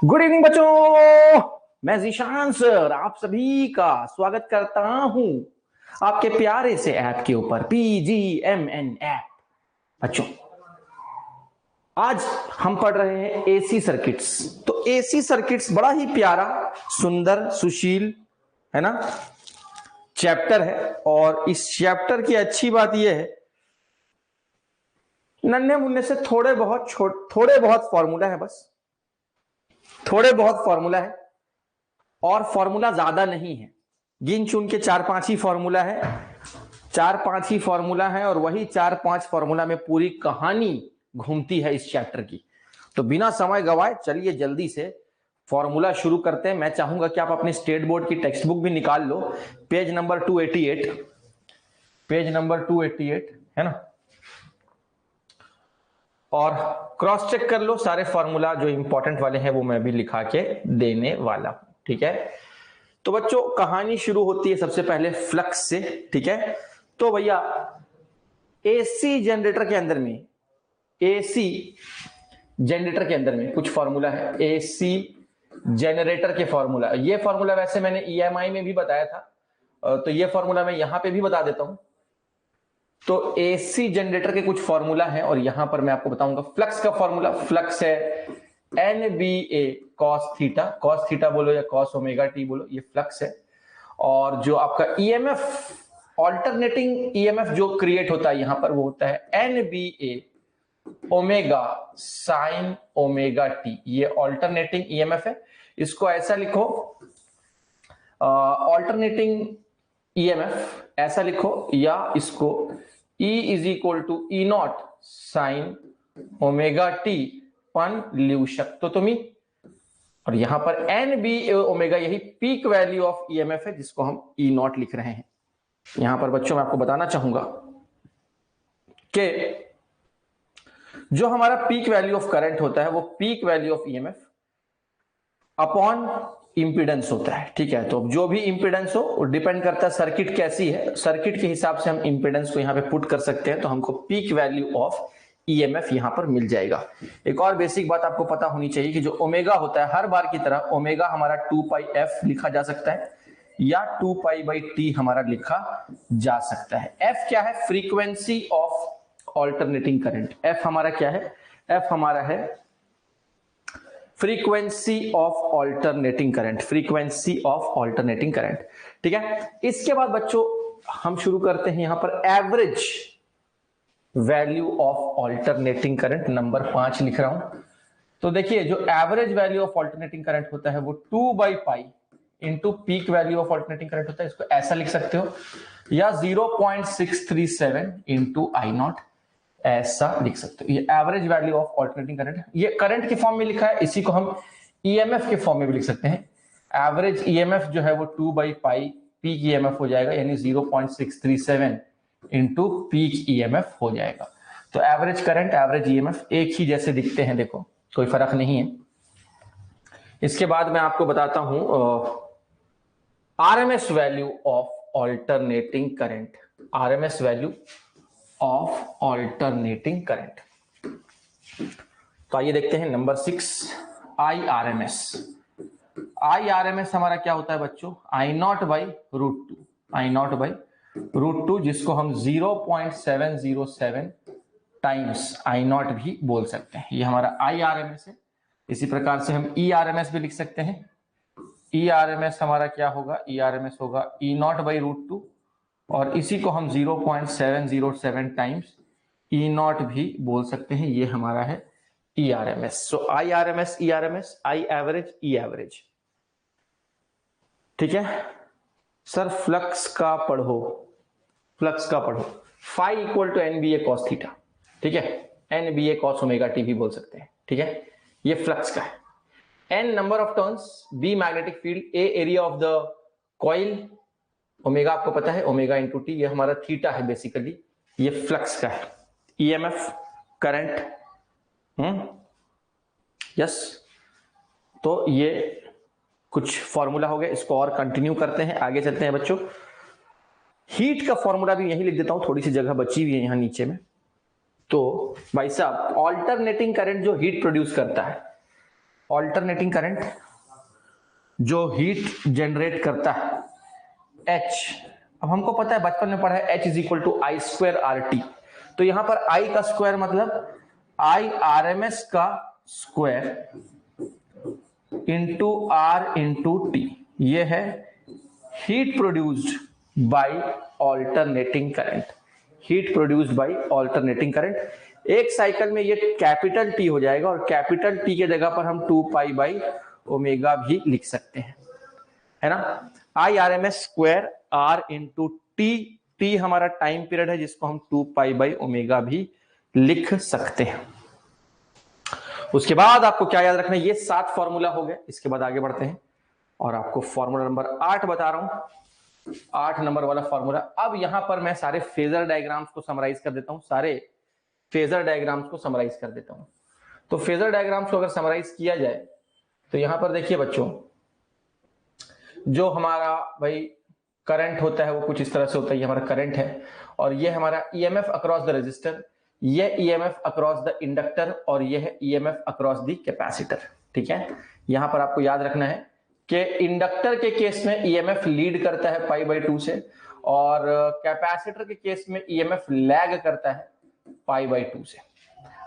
Good evening बच्चों, मैं Zeeshan sir आप सभी का स्वागत करता हूं आपके प्यारे से ऐप के ऊपर PGMN ऐप। बच्चों आज हम पढ़ रहे हैं एसी सर्किट्स। तो एसी सर्किट्स बड़ा ही प्यारा, सुंदर, सुशील है ना चैप्टर है। और इस चैप्टर की अच्छी बात यह है, नन्हे मुन्ने से थोड़े बहुत फॉर्मूला है, बस थोड़े बहुत फॉर्मूला है और फॉर्मूला ज्यादा नहीं है। गिन चुन के 4-5 ही फॉर्मूला है, 4-5 ही फॉर्मूला है और वही 4-5 फॉर्मूला में पूरी कहानी घूमती है इस चैप्टर की। तो बिना समय गवाए चलिए जल्दी से फॉर्मूला शुरू करते हैं। मैं चाहूंगा कि आप अपने स्टेट बोर्ड की टेक्स्ट बुक भी निकाल लो, पेज नंबर 288, पेज नंबर 288 है ना, और क्रॉस चेक कर लो सारे फॉर्मूला जो इंपॉर्टेंट वाले हैं वो मैं भी लिखा के देने वाला हूं। ठीक है, तो बच्चों कहानी शुरू होती है सबसे पहले फ्लक्स से। ठीक है, तो भैया एसी जनरेटर के अंदर में, एसी जनरेटर के अंदर में कुछ फॉर्मूला है। एसी जनरेटर के फॉर्मूला, ये फॉर्मूला वैसे मैंने EMI में भी बताया था, तो ये फॉर्मूला मैं यहां पे भी बता देता हूं। तो एसी जनरेटर के कुछ फॉर्मूला है और यहां पर मैं आपको बताऊंगा फ्लक्स का फॉर्मूला। फ्लक्स है NBA cos theta, cos theta बोलो या cos ओमेगा टी बोलो, ये फ्लक्स है। और जो आपका EMF, ऑल्टरनेटिंग EMF जो क्रिएट होता है यहां पर, वो होता है NBA omega sine omega T. ये ऑल्टरनेटिंग EMF है। इसको ऐसा लिखो, ऑल्टरनेटिंग EMF ऐसा लिखो, या इसको E is equal to E naught sine omega T पण लिहू शकतो तुम्ही। और यहां पर NBA ओमेगा यही पीक वैल्यू ऑफ EMF है जिसको हम E नॉट लिख रहे हैं। यहां पर बच्चों मैं आपको बताना चाहूंगा कि जो हमारा पीक वैल्यू ऑफ करंट होता है वो peak value of EMF upon impedance होता है। ठीक है, तो जो भी इंपीडेंस हो वो डिपेंड करता है सर्किट कैसी है, सर्किट के हिसाब से हम इंपीडेंस को यहां पे पुट कर सकते हैं, तो हमको पीक वैल्यू ऑफ EMF यहां पर मिल जाएगा। एक और बेसिक बात आपको पता होनी चाहिए कि जो ओमेगा होता है, हर बार की तरह ओमेगा हमारा 2πf लिखा जा सकता है या 2π/T हमारा लिखा जा सकता है। F क्या है? Frequency of alternating current. F हमारा क्या है? F हमारा है frequency of alternating current, frequency of alternating current. ठीक है, इसके बाद बच्चों हम शुरू करते हैं यहां पर average value of alternating current, नंबर 5 लिख रहा हूं। तो देखिए जो average value of alternating current होता है वो 2/π into peak value of alternating current होता है। इसको ऐसा लिख सकते हो, या 0.637 इंटू आई नॉट, ऐसा लिख सकते हो। ये average value of alternating current, ये करंट के फॉर्म में लिखा है, इसी को हम EMF के फॉर्म में भी लिख सकते हैं। एवरेज EMF जो है वो 2/π पीक EMF हो जाएगा, यानी 0.637 इंटू पीक EMF हो जाएगा। तो एवरेज करंट, एवरेज EMF एक ही जैसे दिखते हैं, देखो कोई फर्क नहीं है। इसके बाद मैं आपको बताता हूं RMS value of alternating current, RMS value of alternating current. तो आइए देखते हैं नंबर 6, IRMS। IRMS हमारा क्या होता है बच्चों? I not by √2, I not by √2, जिसको हम 0.707 टाइम्स I नॉट भी बोल सकते हैं। ये हमारा IRMS है। इसी प्रकार से हम ERMS भी लिख सकते हैं। ERMS हमारा क्या होगा? ERMS होगा E नॉट बाई √2, और इसी को हम 0.707 टाइम्स E नॉट भी बोल सकते हैं। ये हमारा है ERMS। So IRMS, ERMS, I average, E average. ठीक है सर, फ्लक्स का पढ़ो, फ्लक्स का पढ़ो। Phi equal to NBA cos theta. ठीक है, NBA cos ओमेगा टी भी बोल सकते हैं। ठीक है, ये फ्लक्स का है। N number of turns, B magnetic field, A area of the coil, omega आपको पता है ओमेगा इंटू टी, ये हमारा थीटा है बेसिकली, ये फ्लक्स का है। EMF current, yes. तो ये कुछ फॉर्मूला हो गया, इसको और कंटिन्यू करते हैं, आगे चलते हैं बच्चों। हीट का फॉर्मूला भी यही लिख देता हूं, थोड़ी सी जगह बची हुई है यहां नीचे में। तो भाई साहब ऑल्टरनेटिंग करंट जो हीट प्रोड्यूस करता है ऑल्टरनेटिंग करंट जो हीट जनरेट करता है H, अब हमको पता है बचपन में पढ़ा है H is equal to I square R T, तो यहां पर I का स्क्वायर मतलब आई आर एम एस का square into R into T, ये है heat produced by alternating current, heat produced by alternating current. एक साइकिल में ये कैपिटल टी हो जाएगा और कैपिटल टी के जगह पर हम 2 पाई बाई ओमेगा भी लिख सकते हैं, है ना। I R M S square R into T, T हमारा टाइम पीरियड है जिसको हम 2 पाई बाई ओमेगा भी लिख सकते हैं। उसके बाद आपको क्या याद रखना है, ये 7 फॉर्मूला हो गए। इसके बाद आगे बढ़ते हैं और आपको फॉर्मूला नंबर 8 बता रहा हूं, 8 नंबर वाला फॉर्मूला। अब यहां पर मैं सारे फेजर डायग्राम्स को समराइज कर देता हूं, सारे फेजर डायग्राम्स को समराइज कर देता हूं। तो फेजर डायग्राम्स को अगर समराइज किया जाए तो यहां पर देखिए बच्चों, जो हमारा भाई करंट होता है वो कुछ इस तरह से होता है, ये हमारा करंट है और ये हमारा ईएमएफ अक्रॉस द रेजिस्टर, ये ईएमएफ अक्रॉस द इंडक्टर और ये है ईएमएफ अक्रॉस द कैपेसिटर, ठीक है। यहां पर आपको याद रखना है कि इंडक्टर के केस में ईएमएफ लीड करता है पाई बाई 2 से और कैपेसिटर के केस में ईएमएफ लैग करता है पाई बाई 2 से,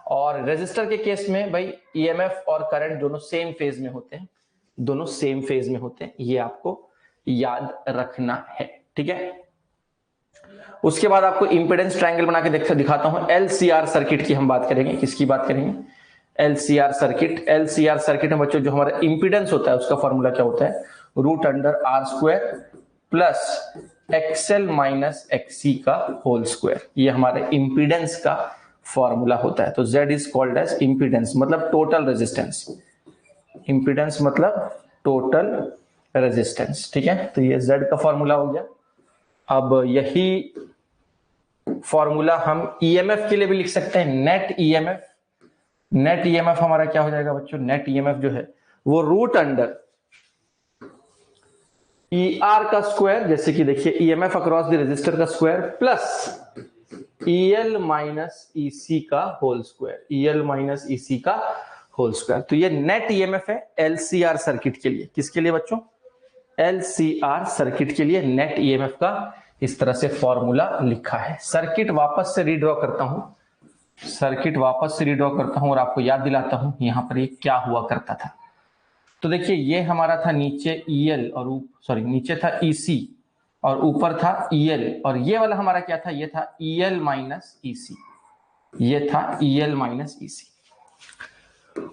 और रेजिस्टर के केस में भाई ईएमएफ और करंट दोनों सेम फेज में होते हैं, दोनों सेम फेज में होते हैं, ये आपको याद रखना है, ठीक है। उसके बाद आपको इंपेडेंस ट्रायंगल बना के दिखाता हूं। एलसीआर सर्किट की हम बात करेंगे, किसकी बात करेंगे, एलसीआर सर्किट। एलसीआर सर्किट में बच्चों जो हमारा इंपेडेंस होता है उसका फॉर्मूला क्या होता है, root under R square plus XL minus XC का होल स्क्वायर, ये हमारे इंपेडेंस का फॉर्मूला होता है। तो Z is called as impedance, मतलब टोटल रेजिस्टेंस, इंपेडेंस मतलब टोटल रेजिस्टेंस, ठीक है। तो ये Z का फॉर्मूला हो गया। अब यही फॉर्मूला हम ईएमएफ के लिए भी लिख सकते हैं, नेट ईएमएफ। नेट ईएमएफ हमारा क्या हो जाएगा बच्चों, नेट ईएमएफ जो है वो रूट अंडर ई आर का स्क्वायर, जैसे कि देखिए ईएमएफ अक्रॉस द रेजिस्टर का square plus EL minus EC का whole square, EL minus EC का होल स्क्वायर। तो ये नेट ईएमएफ है एलसीआर सर्किट के लिए। किसके लिए बच्चों, एलसीआर सर्किट के लिए नेट ईएमएफ का इस तरह से फॉर्मूला लिखा है। सर्किट वापस से रीड्रॉ करता हूं, सर्किट वापस से रीड्रॉ करता हूं और आपको याद दिलाता हूं यहां पर ये क्या हुआ करता था। तो देखिए ये हमारा था नीचे ईएल और नीचे था ईसी और ऊपर था ईएल, और ये वाला हमारा क्या था, ये था ईएल माइनस ईसी, ये था ईएल माइनस ईसी।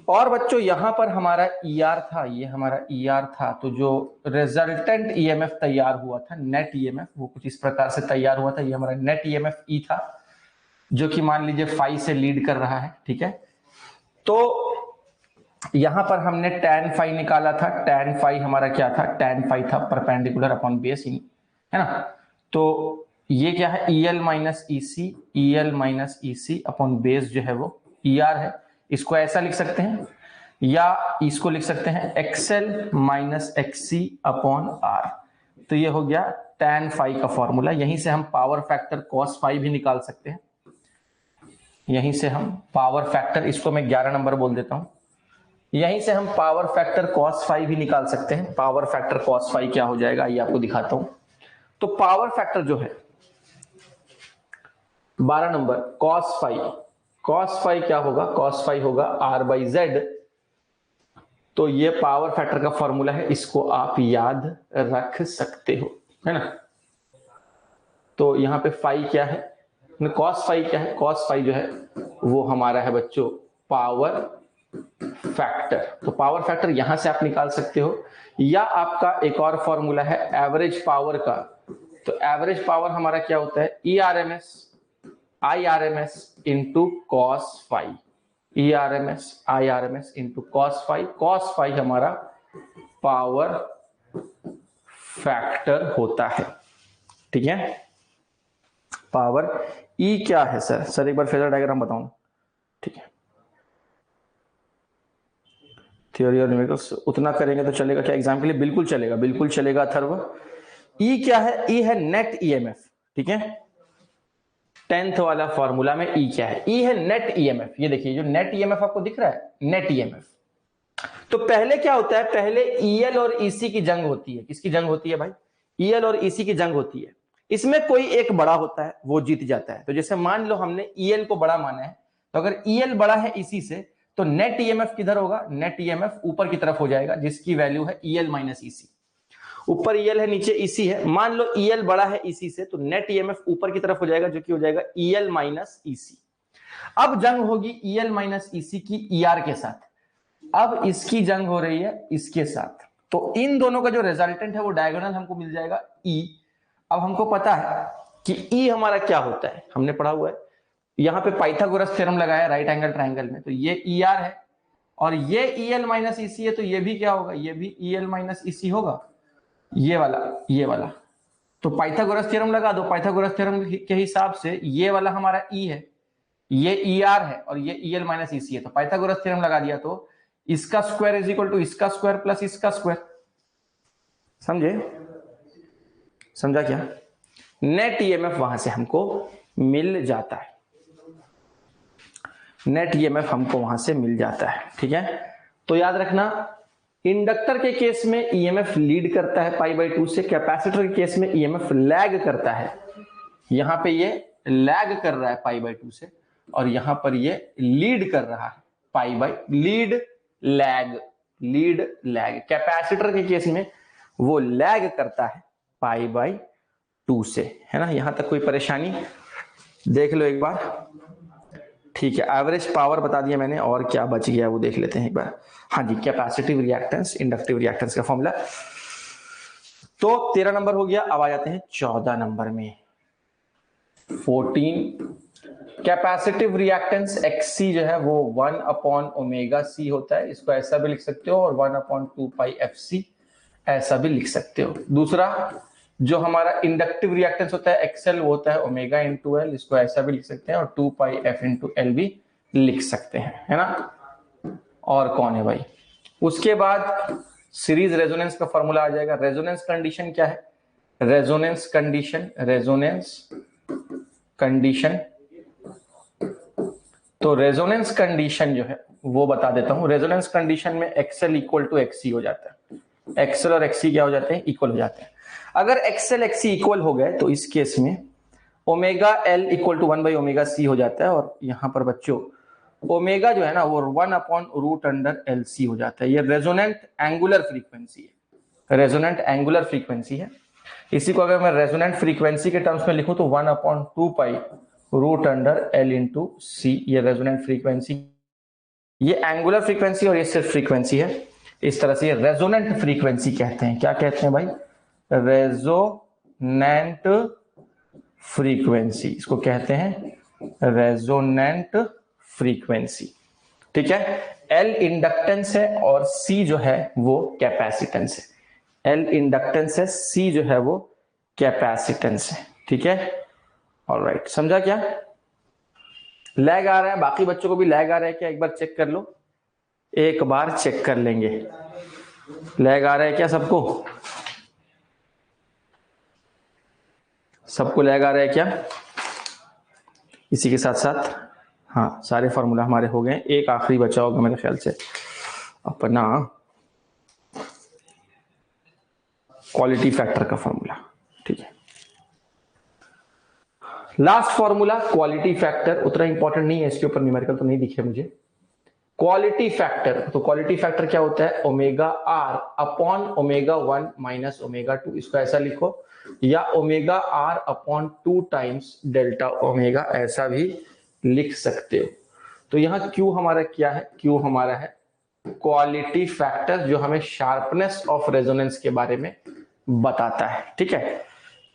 और बच्चों यहां पर हमारा ईआर था, ये हमारा ईआर था। तो जो रिजल्टेंट ईएमएफ तैयार हुआ था, नेट ईएमएफ, वो कुछ इस प्रकार से तैयार हुआ था। ये हमारा नेट ईएमएफ ई था जो कि मान लीजिए फाई से लीड कर रहा है, ठीक है। तो यहां पर हमने tan फाई निकाला था, tan फाई हमारा क्या था, tan फाई था परपेंडिकुलर अपॉन बेस, है ना। तो ये क्या है, EL minus EC, EL minus EC upon base जो है वो ER है। इसको ऐसा लिख सकते हैं या इसको लिख सकते हैं XL minus XC upon R। तो ये हो गया tan फाई का फॉर्मूला। यहीं से हम पावर फैक्टर cos फाई भी निकाल सकते हैं, यहीं से हम पावर फैक्टर, इसको मैं 11 नंबर बोल देता हूं, यहीं से हम पावर फैक्टर cos फाई भी निकाल सकते हैं। पावर फैक्टर cos फाई क्या हो जाएगा ये आपको दिखाता हूं। तो पावर फैक्टर जो है 12 नंबर cos फाई क्या होगा, cos फाई होगा R बाई Z। तो ये पावर फैक्टर का फॉर्मूला है, इसको आप याद रख सकते हो, है ना। तो यहां पे फाई क्या है, cos फाई क्या है, cos फाई जो है वो हमारा है बच्चों पावर फैक्टर। तो पावर फैक्टर यहां से आप निकाल सकते हो, या आपका एक और फॉर्मूला है एवरेज पावर का। तो एवरेज पावर हमारा क्या होता है, ERMS IRMS into cos phi, ERMS IRMS into cos phi. Cos phi हमारा पावर फैक्टर होता है, ठीक है। पावर E क्या है सर एक बार फेजर डायग्राम बताऊं, ठीक है। थ्योरी और न्यूमेरिकल्स उतना करेंगे तो चलेगा क्या एग्जाम के लिए, बिल्कुल चलेगा, बिल्कुल चलेगा अथर्व। E क्या है, E है नेट ईएमएफ, ठीक है। 10th वाला फॉर्मूला में E क्या है, E है नेट ईएमएफ। ये देखिए जो नेट ईएमएफ आपको दिख रहा है, नेट ईएमएफ, तो पहले क्या होता है, पहले ईएल और ईसी की जंग होती है। किसकी जंग होती है भाई? ईएल और ईसी की जंग होती है। इसमें कोई एक बड़ा होता है, वो जीत जाता है। तो जैसे मान लो हमने ईएल को बड़ा माना है, तो अगर ईएल बड़ा है ईसी से, तो नेट ईएमएफ किधर होगा? नेट ईएमएफ ऊपर की तरफ हो जाएगा, जिसकी वैल्यू है ईएल माइनस ईसी। ऊपर ईएल है, नीचे ईसी है। मान लो ईएल बड़ा है ईसी से, तो नेट ईएमएफ ऊपर की तरफ हो जाएगा, जो कि हो जाएगा ईएल माइनस ईसी। अब जंग होगी ईएल माइनस ईसी की ईआर के साथ। अब इसकी जंग हो रही है इसके साथ, तो इन दोनों का जो रिजल्टेंट है वो डायगोनल हमको मिल जाएगा ई। अब हमको पता है कि ई हमारा क्या होता है, हमने पढ़ा हुआ है। यहां पे पाइथागोरस थ्योरम लगाया राइट एंगल ट्राइंगल में, तो ये ई आर है और ये ई एल माइनस ईसी है, तो ये भी क्या होगा? ये भी ई एल माइनस ईसी होगा, ये वाला, ये वाला। तो पाइथागोरस थ्योरम लगा दो। पाइथागोरस थ्योरम के हिसाब से ये वाला हमारा ई है, ये ई आर है और ये ई एल माइनस ईसी है। तो पाइथागोरस थ्योरम लगा दिया, तो इसका स्क्वायर इज इक्वल टू इसका स्क्वायर प्लस इसका स्क्वायर। समझे? समझा क्या? नेट ईएमएफ वहां से हमको मिल जाता है, नेट ईएमएफ हमको वहां से मिल जाता है। ठीक है, तो याद रखना, इंडक्टर के केस में ईएमएफ लीड करता है पाई बाई 2 से, कैपेसिटर के केस में ईएमएफ लैग करता है। यहां पे ये लैग कर रहा है पाई बाई 2 से, और यहां पर ये लीड कर रहा है pi by, lead lag, lead lag. Capacitor के केस में वो लैग करता है पाई बाई 2 से, है ना? यहां तक कोई परेशानी? देख लो एक बार। ठीक है, एवरेज पावर बता दिया मैंने, और क्या बच गया वो देख लेते हैं एक बार। हाँ जी, कैपेसिटिव रिएक्टेंस, इंडक्टिव रिएक्टेंस का फॉर्मूला। तो 13 नंबर हो गया। अब आ जाते हैं 14 नंबर में। 14 कैपेसिटिव रिएक्टेंस XC जो है वो 1 अपॉन ओमेगा सी होता है। इसको ऐसा भी लिख सकते हो, और 1 अपॉन 2 पाई FC ऐसा भी लिख सकते हो। दूसरा जो हमारा इंडक्टिव रिएक्टेंस होता है XL, वो होता है ओमेगा इंटू एल। इसको ऐसा भी लिख सकते हैं, और 2 पाई F इंटू एल भी लिख सकते हैं, है ना? और कौन है भाई? उसके बाद सीरीज रेजोनेंस का फॉर्मूला आ जाएगा। रेजोनेंस कंडीशन क्या है? रेजोनेंस कंडीशन, रेजोनेंस कंडीशन, तो रेजोनेंस कंडीशन जो है वो बता देता हूं। रेजोनेंस कंडीशन में XL इक्वल टू XC हो जाता है। XL और XC क्या हो जाते हैं? इक्वल हो जाते हैं। अगर XL XC इक्वल हो गए, तो इस केस में omega L equal to 1 by omega C हो जाता है। और यहां पर बच्चों ओमेगा जो है ना वो 1 अपॉन रूट अंडर LC हो जाता है। ये रेजोनेंट एंगुलर फ्रीक्वेंसी है, रेजोनेंट एंगुलर फ्रीक्वेंसी है। इसी को अगर मैं रेजोनेंट फ्रीक्वेंसी के टर्म्स में लिखूं, तो 1 upon 2 pi root under L into C, ये रेजोनेंट फ्रीक्वेंसी, ये एंगुलर फ्रीक्वेंसी और ये सिर्फ फ्रीक्वेंसी है। इस तरह से ये रेजोनेंट फ्रीक्वेंसी कहते हैं। क्या कहते हैं भाई? रेजोनेंट फ्रीक्वेंसी, इसको कहते हैं रेजोनेंट फ्रीक्वेंसी। ठीक है, L इंडक्टेंस है और C जो है वो कैपेसिटेंस है। L इंडक्टेंस है, C जो है वो कैपेसिटेंस है। ठीक है, ऑलराइट, समझा क्या? लैग आ रहा है? बाकी बच्चों को भी लैग आ रहा है क्या? एक बार चेक कर लो, एक बार चेक कर लेंगे। लैग आ रहा है क्या सबको? सबको लैग आ रहा है क्या? इसी के साथ साथ हाँ, सारे फॉर्मूला हमारे हो गए। एक आखिरी बचा होगा मेरे ख्याल से, अपना क्वालिटी फैक्टर का फॉर्मूला। ठीक है, लास्ट फॉर्मूला क्वालिटी फैक्टर, उतना इंपॉर्टेंट नहीं है, इसके ऊपर न्यूमेरिकल तो नहीं दिखे मुझे। क्वालिटी फैक्टर, तो क्वालिटी फैक्टर क्या होता है? Omega R upon omega 1 minus omega 2। इसको ऐसा लिखो, या omega R upon 2 times delta omega, ऐसा भी लिख सकते हो। तो यहाँ Q हमारा क्या है? Q हमारा है क्वालिटी फैक्टर, जो हमें शार्पनेस ऑफ रेजोनेंस के बारे में बताता है। ठीक है,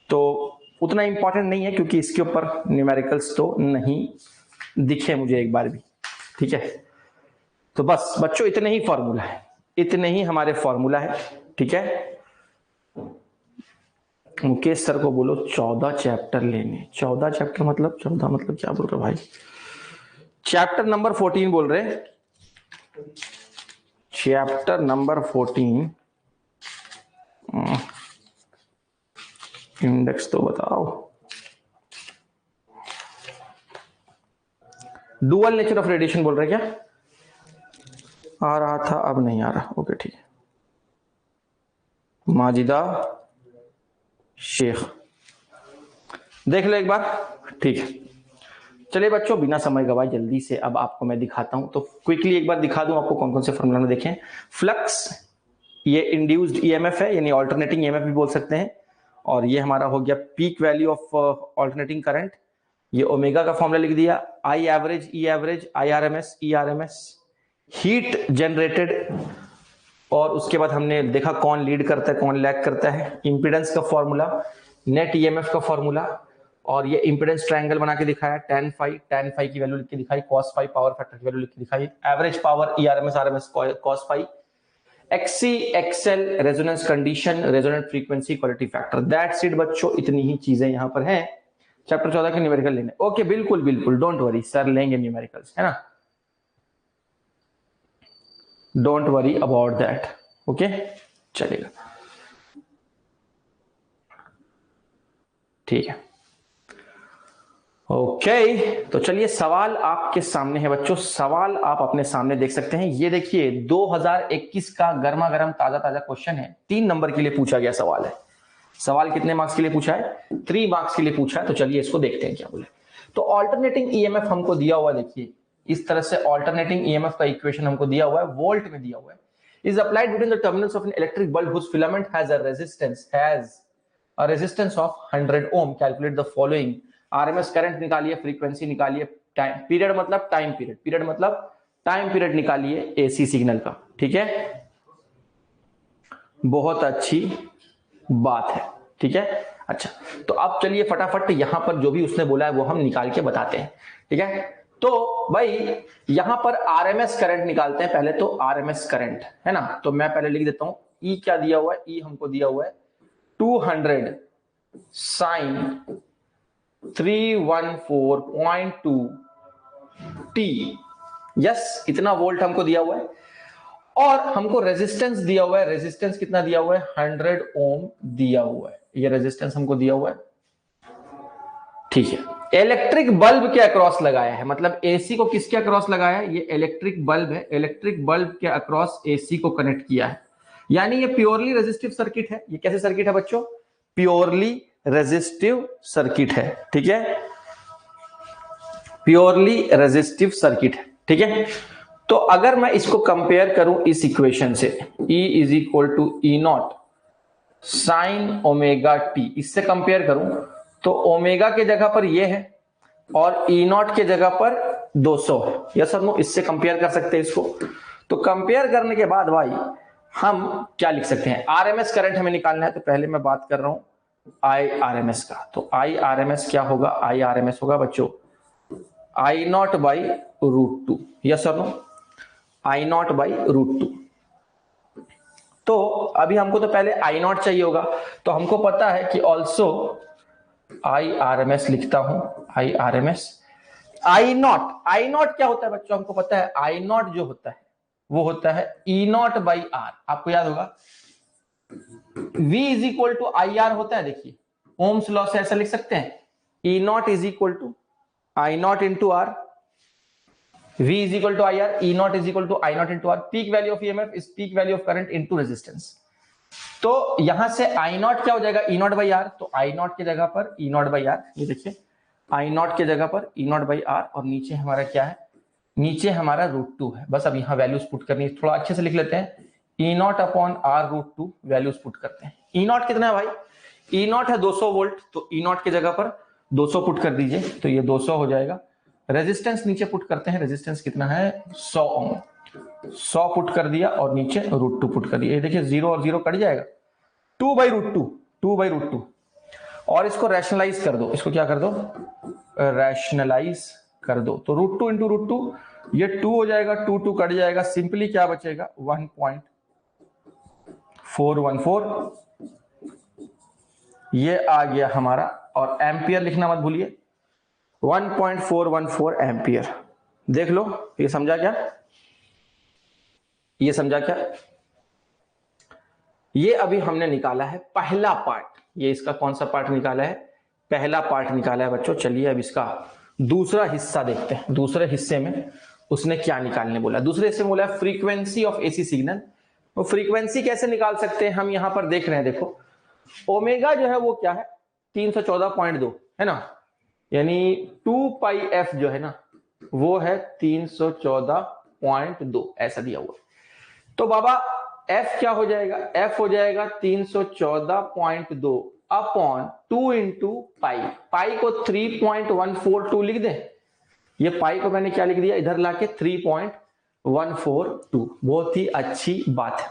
तो उतना इंपॉर्टेंट नहीं है, क्योंकि इसके ऊपर न्यूमेरिकल्स तो नहीं दिखे मुझे एक बार भी। ठीक है, तो बस बच्चों इतने ही फॉर्मूला है, इतने ही हमारे फॉर्मूला है। ठीक है, मुकेश सर को बोलो 14 चैप्टर लेने। 14 चैप्टर मतलब 14 मतलब क्या बोल रहे भाई? चैप्टर नंबर 14 बोल रहे, चैप्टर नंबर 14। इंडेक्स तो बताओ। डुअल नेचर ऑफ रेडिएशन बोल रहे क्या? आ रहा था, अब नहीं आ रहा। ओके ठीक है, माजिदा शेख, देख लो एक बार। ठीक है, चलिए बच्चों बिना समय गवाए जल्दी से अब आपको मैं दिखाता हूं। तो क्विकली एक बार दिखा दूं आपको कौन कौन से फॉर्मूला में। देखें, फ्लक्स ये इंड्यूस्ड ईएमएफ है, यानी ऑल्टरनेटिंग ईएमएफ भी बोल सकते हैं। और ये हमारा हो गया peak value of alternating current. ये ओमेगा का फॉर्मूला लिख दिया, I average, E average, I R M S, E R M S, heat generated. और उसके बाद हमने देखा कौन लीड करता है कौन लैग करता है, इंपीडेंस का फॉर्मूला, नेट ईएमएफ का फॉर्मूला, और ये इंपीडेंस ट्रायंगल बना के दिखाया, tan फाई की वैल्यू लिख के दिखाई, cos फाई पावर फैक्टर की वैल्यू लिख के दिखाई, average power ERMS RMS cos phi, XC XL resonance condition, resonant frequency, quality factor. That's it बच्चों, इतनी ही चीजें यहां पर हैं। चैप्टर 14 के न्यूमेरिकल लेने। ओके बिल्कुल बिल्कुल, डोंट वरी, सर लेंगे न्यूमेरिकल्स, है ना, don't worry about that. Okay चलेगा, ठीक है। ओके तो चलिए, सवाल आपके सामने है बच्चों, सवाल आप अपने सामने देख सकते हैं। ये देखिए 2021 का गर्मा गर्म ताजा ताजा क्वेश्चन है, 3 नंबर के लिए पूछा गया सवाल है। सवाल कितने मार्क्स के लिए पूछा है? 3 मार्क्स के लिए पूछा है। तो चलिए इसको देखते हैं क्या बोले। तो ऑल्टरनेटिंग ईएमएफ हमको दिया हुआ, देखिए इस तरह से ऑल्टरनेटिंग ईएमएफ का इक्वेशन हमको दिया हुआ है, वोल्ट में दिया हुआ है। Is applied between the terminals of an electric bulb whose filament has a resistance of 100 ohm. Calculate the following. RMS current निकालिए, फ्रीक्वेंसी निकालिए, टाइम पीरियड मतलब टाइम पीरियड, पीरियड मतलब टाइम पीरियड निकालिए एसी सिग्नल का। ठीक है, बहुत अच्छी बात है, ठीक है। अच्छा, तो अब चलिए फटाफट यहां पर जो भी उसने बोला है वो हम निकाल के बताते हैं, ठीक है। तो भाई यहां पर आरएमएस करंट निकालते हैं पहले। तो आरएमएस करंट है ना, तो मैं पहले लिख देता हूं। ई क्या दिया हुआ है? ई हमको दिया हुआ है 200 साइन 314.2 टी। यस, इतना वोल्ट हमको दिया हुआ है। और हमको रेजिस्टेंस दिया हुआ है, रेजिस्टेंस कितना दिया हुआ है? 100 ओम दिया हुआ है, ये रेजिस्टेंस हमको दिया हुआ है, ठीक है। इलेक्ट्रिक बल्ब के अक्रॉस लगाया है, मतलब एसी को किसके अक्रॉस लगाया है? ये इलेक्ट्रिक बल्ब है, इलेक्ट्रिक बल्ब के अक्रॉस एसी को कनेक्ट किया है, यानी ये प्योरली रेजिस्टिव सर्किट है। ये कैसे सर्किट है बच्चों? प्योरली रेजिस्टिव सर्किट है, ठीक है, प्योरली रेजिस्टिव सर्किट है, ठीक है। तो अगर मैं इसको कंपेयर करूं इस इक्वेशन से, E is equal to E naught sine omega T, इससे कंपेयर करूं तो ओमेगा के जगह पर ये है और ई नॉट के जगह पर 200 है। यस सर नो, इससे कंपेयर कर सकते हैं इसको। तो कंपेयर करने के बाद भाई हम क्या लिख सकते हैं? आरएमएस करंट हमें निकालना है, तो पहले मैं बात कर रहा हूं आई आरएमएस का। तो आई आरएमएस क्या होगा? आई आरएमएस होगा बच्चों I naught by √2। Yes sir no, I naught by √2। तो अभी हमको तो पहले आई नॉट चाहिए होगा, तो हमको पता है कि ऑल्सो आई आरएमएस लिखता हूं, आई आरएमएस आई नॉट क्या होता है बच्चों? हमको पता है आई नॉट जो होता है वो होता है ई नॉट बाई आर। आपको याद होगा V is equal to I R होता है। देखिए ओम्स लॉ से ऐसा लिख सकते हैं, E naught is equal to I naught into R, V is equal to IR, E naught is equal to I naught into R. Peak value of EMF is peak value of current into resistance. तो यहां से I naught क्या हो जाएगा? E naught by R। तो I naught की जगह पर E naught by R, ये देखिए I naught की जगह पर E naught by R, और नीचे हमारा क्या है? नीचे हमारा √2 है। बस अब यहाँ वैल्यूज पुट करनी है, थोड़ा अच्छे से लिख लेते हैं। E naught upon R √2 values put करते हैं। E naught कितना है भाई? E naught है 200 वोल्ट, तो E naught की जगह पर 200 पुट कर दीजिए, तो ये 200 हो जाएगा। रेजिस्टेंस नीचे पुट करते हैं, रेजिस्टेंस कितना है? 100 ओम, 100 पुट कर दिया और नीचे √2 पुट कर दिया। ये देखिए 0 और 0 कट जाएगा, 2/√2 और इसको रैशनलाइज कर दो, इसको क्या कर दो? रैशनलाइज कर दो। तो √2 इंटू √2 ये 2 हो जाएगा, 2 कट जाएगा, सिंपली क्या बचेगा? 1.414 ये आ गया हमारा। और एम्पियर लिखना मत भूलिए, 1.414 एम्पियर। देख लो, ये समझा क्या? ये समझा क्या? ये अभी हमने निकाला है पहला पार्ट। ये इसका कौन सा पार्ट निकाला है? पहला पार्ट निकाला है बच्चों। चलिए अब इसका दूसरा हिस्सा देखते हैं। दूसरे हिस्से में उसने क्या निकालने बोला, दूसरे से बोला फ्रीक्वेंसी ऑफ एसी सिग्नल। वो फ्रीक्वेंसी कैसे निकाल सकते हैं हम यहां पर देख रहे हैं, देखो ओमेगा जो है वो क्या है 314.2 है ना, यानी 2 पाई एफ जो है ना वो है 314.2 ऐसा दिया हुआ। तो बाबा एफ क्या हो जाएगा, एफ हो जाएगा 314.2 अपॉन 2 इंटू पाई, पाई को 3.142 लिख दें, ये पाई को मैंने क्या लिख दिया इधर लाके 3.142, बहुत ही अच्छी बात है।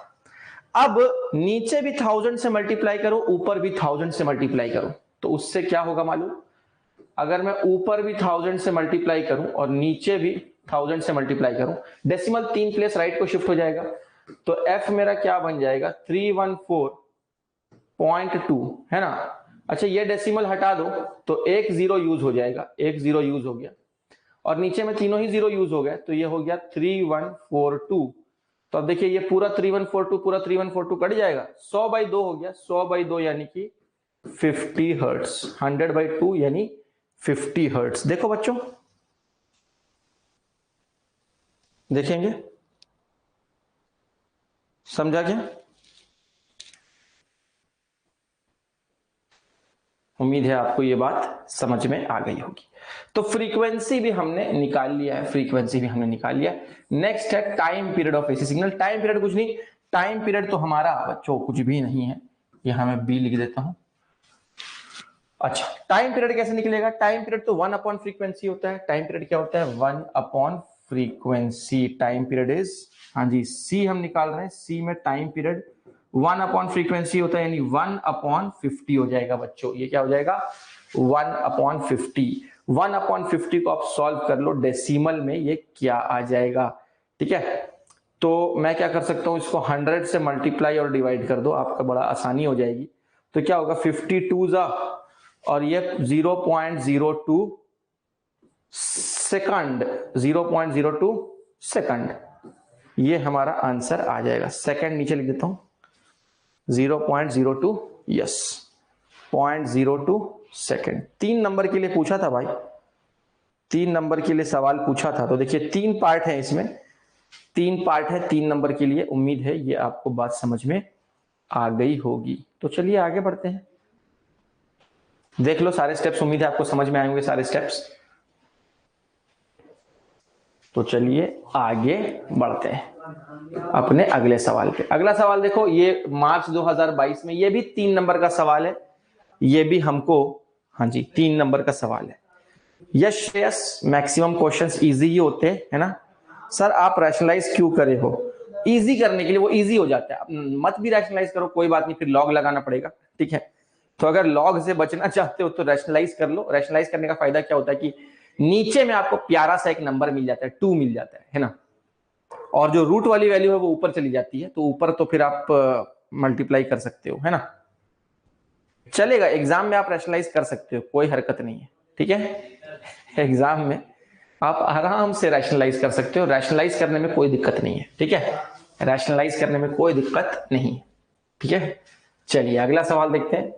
अब नीचे भी 1000 से मल्टीप्लाई करो, ऊपर भी 1000 से मल्टीप्लाई करो, तो उससे क्या होगा मालूम, अगर मैं ऊपर भी 1000 से मल्टीप्लाई करूं और नीचे भी 1000 से मल्टीप्लाई करूं, डेसिमल 3 प्लेस राइट को शिफ्ट हो जाएगा, तो एफ मेरा क्या बन जाएगा 314.2 है ना। अच्छा ये डेसिमल हटा दो तो एक जीरो यूज हो जाएगा, एक जीरो यूज हो गया और नीचे में तीनों ही जीरो यूज हो गए, तो ये हो गया 3142। तो अब देखिए ये पूरा 3142 पूरा 3142 कट जाएगा, 100/2 हो गया, 100/2 यानी कि 50 हर्ट्स, 100/2 यानी 50 हर्ट्स। देखो बच्चों देखेंगे, समझा क्या? उम्मीद है आपको ये बात समझ में आ गई होगी। तो फ्रीक्वेंसी भी हमने निकाल लिया है, फ्रीक्वेंसी भी हमने निकाल लिया। नेक्स्ट है time period of AC signal. Time period कुछ नहीं, टाइम पीरियड तो हमारा बच्चों कुछ भी नहीं है, यहां मैं बी लिख देता हूं। अच्छा टाइम पीरियड कैसे निकलेगा, टाइम पीरियड तो 1 अपॉन फ्रीक्वेंसी होता है। टाइम पीरियड क्या होता है 1 upon frequency. Time period is, हाँ जी सी हम निकाल रहे हैं, सी में टाइम पीरियड 1 अपॉन फ्रीक्वेंसी होता है, यानी 1 अपॉन 50 हो जाएगा बच्चों। ये क्या हो जाएगा 1 अपॉन 50। 1 अपॉन 50 को आप सॉल्व कर लो डेसिमल में, ये क्या आ जाएगा, ठीक है। तो मैं क्या कर सकता हूं, इसको 100 से मल्टीप्लाई और डिवाइड कर दो, आपका बड़ा आसानी हो जाएगी। तो क्या होगा 52 जा और ये 0.02 सेकंड, 0.02 सेकंड, ये हमारा आंसर आ जाएगा। सेकंड नीचे लिख देता हूं 0.02, यस 0.02 सेकंड। 3 नंबर के लिए पूछा था भाई, 3 नंबर के लिए सवाल पूछा था। तो देखिए 3 पार्ट है इसमें, 3 पार्ट है 3 नंबर के लिए। उम्मीद है ये आपको बात समझ में आ गई होगी। तो चलिए आगे बढ़ते हैं, देख लो सारे स्टेप्स, उम्मीद है आपको समझ में आएंगे सारे स्टेप्स। तो चलिए आगे बढ़ते हैं अपने अगले सवाल पे। अगला सवाल देखो, ये मार्च 2022 में, ये भी 3 नंबर का सवाल है, ये भी हमको, हाँ जी 3 नंबर का सवाल है। Yes yes, maximum questions easy ही होते हैं, है ना। सर आप रैशनलाइज क्यों करे हो, इजी करने के लिए, वो इजी हो जाता है, मत भी रैशनलाइज करो कोई बात नहीं, फिर लॉग लगाना पड़ेगा, ठीक है। तो अगर लॉग से बचना चाहते हो तो रैशनलाइज कर लो। रैशनलाइज करने का फायदा क्या होता है कि नीचे में आपको प्यारा सा एक नंबर मिल जाता है, 2 मिल जाता है ना, और जो रूट वाली वैल्यू है वो ऊपर चली जाती है, तो ऊपर तो फिर आप मल्टीप्लाई कर सकते हो, है ना, चलेगा। एग्जाम में आप रैशनलाइज कर सकते हो, कोई हरकत नहीं है, ठीक है। एग्जाम में आप आराम से रैशनलाइज कर सकते हो, रैशनलाइज करने में कोई दिक्कत नहीं है, ठीक है, रैशनलाइज करने में कोई दिक्कत नहीं है, ठीक है। चलिए अगला सवाल देखते हैं।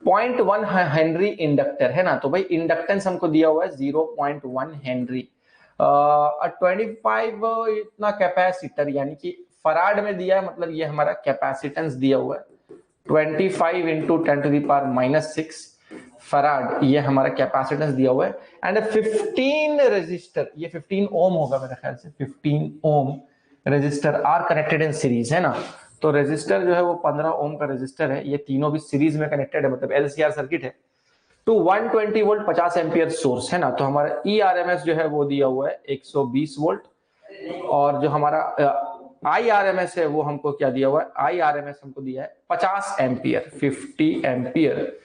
0.1 हेनरी इंडक्टर है ना, तो भाई इंडक्टेंस हमको दिया हुआ है 0.1 हेनरी, 25 इतना कैपेसिटर, यानी कि फराड में दिया है, मतलब ये हमारा कैपेसिटेंस दिया हुआ है 25 इंटू 10⁻⁻6 फराड, ये हमारा कैपेसिटेंस दिया हुआ है। एंड 15 रेजिस्टर, ये 15 ओम होगा मेरे ख्याल से, 15 ohm resistor are connected in series, है ना। तो रेजिस्टर जो है वो 15 ओम का रेजिस्टर है, ये तीनों भी सीरीज में कनेक्टेड है, मतलब एलसीआर सर्किट है। टू 120 वोल्ट 50 एम्पियर सोर्स, है ना। तो हमारा ईआरएमएस जो है वो दिया हुआ है 120 वोल्ट, और जो हमारा आईआरएमएस है वो हमको क्या दिया हुआ है, आईआरएमएस हमको दिया है 50 ampere, 50 ampere.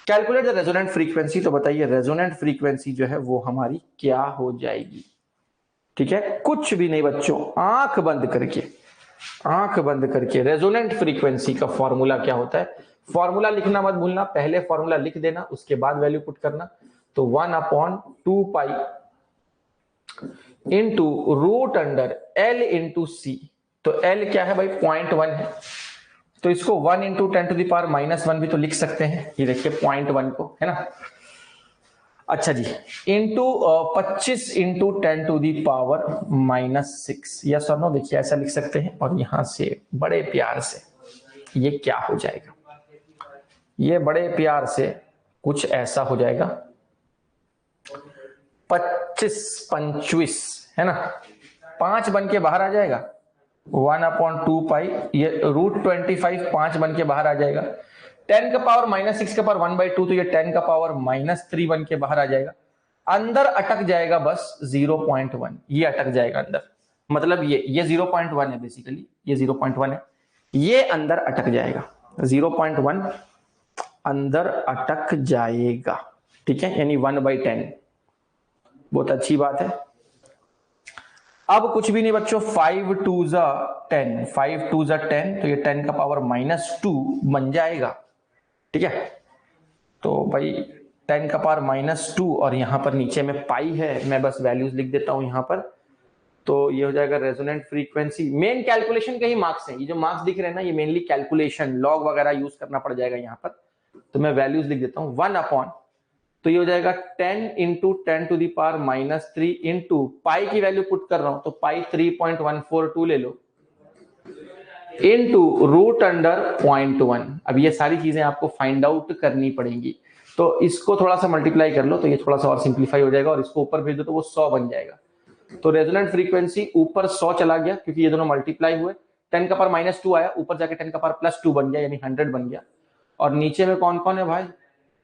Calculate the resonant frequency, तो बताइए रेजोनेंट फ्रीक्वेंसी जो है वो हमारी क्या हो जाएगी, ठीक है। कुछ भी नहीं बच्चों, आंख बंद करके, आंख बंद करके रेजोनेंट फ्रीक्वेंसी का फॉर्मूला क्या होता है, फॉर्मूला लिखना मत भूलना, पहले फॉर्मूला लिख देना उसके बाद वैल्यू पुट करना। तो 1/2 pi into root under L into C, तो एल क्या है भाई 0.1 है, तो इसको 1 इंटू 10⁻⁻1 भी तो लिख सकते हैं, ये देखिए 0.1 को, है ना। अच्छा जी, इंटू 25 इंटू 10⁻⁻6, यस और नो, देखिए ऐसा लिख सकते हैं। और यहां से बड़े प्यार से ये क्या हो जाएगा, ये बड़े प्यार से कुछ ऐसा हो जाएगा, 25 है ना, 5 बन के बाहर आ जाएगा, 1/2 पाई, ये √25 5 बन के बाहर आ जाएगा। 10⁻⁻6 का पावर 1/2, तो ये 10⁻³ बन के बाहर आ जाएगा। अंदर अटक जाएगा बस 0.1, ये अटक जाएगा अंदर, मतलब ये 0.1 है बेसिकली, ये 0.1 है, ये अंदर अटक जाएगा, 0.1 अंदर अटक जाएगा, ठीक है, यानी 1/10। बहुत अच्छी बात है। अब कुछ भी नहीं बच्चों, 5 2 जा 10, 5 2 जा 10, तो ये 10⁻⁻2 बन जाएगा, ठीक है। तो भाई 10⁻⁻2, और यहां पर नीचे में पाई है, मैं बस वैल्यूज लिख देता हूं यहां पर। तो ये हो जाएगा रेजोनेंट फ्रीक्वेंसी। मेन कैलकुलेशन के ही मार्क्स हैं, ये जो मार्क्स दिख रहे हैं ना, ये मेनली कैलकुलेशन, लॉग वगैरह यूज करना पड़ जाएगा यहां पर। तो मैं वैल्यूज लिख देता हूं, 1/, तो ये हो जाएगा 10 इंटू 10⁻³ इंटू पाई की वैल्यू पुट कर रहा हूं, तो पाई 3.142 ले लो, इंटू √0.1। अब ये सारी चीजें आपको फाइंड आउट करनी पड़ेंगी, तो इसको थोड़ा सा मल्टीप्लाई कर लो, तो ये थोड़ा सा और सिंप्लीफाई हो जाएगा, और इसको ऊपर भेज दो तो वो 100 बन जाएगा। तो रेजोनेंट फ्रीक्वेंसी ऊपर 100 चला गया, क्योंकि ये दोनों मल्टीप्लाई हुए, 10⁻⁻2 आया, ऊपर जाके 10⁻+2 बन गया, यानी 100 बन गया। और नीचे में कौन कौन है भाई,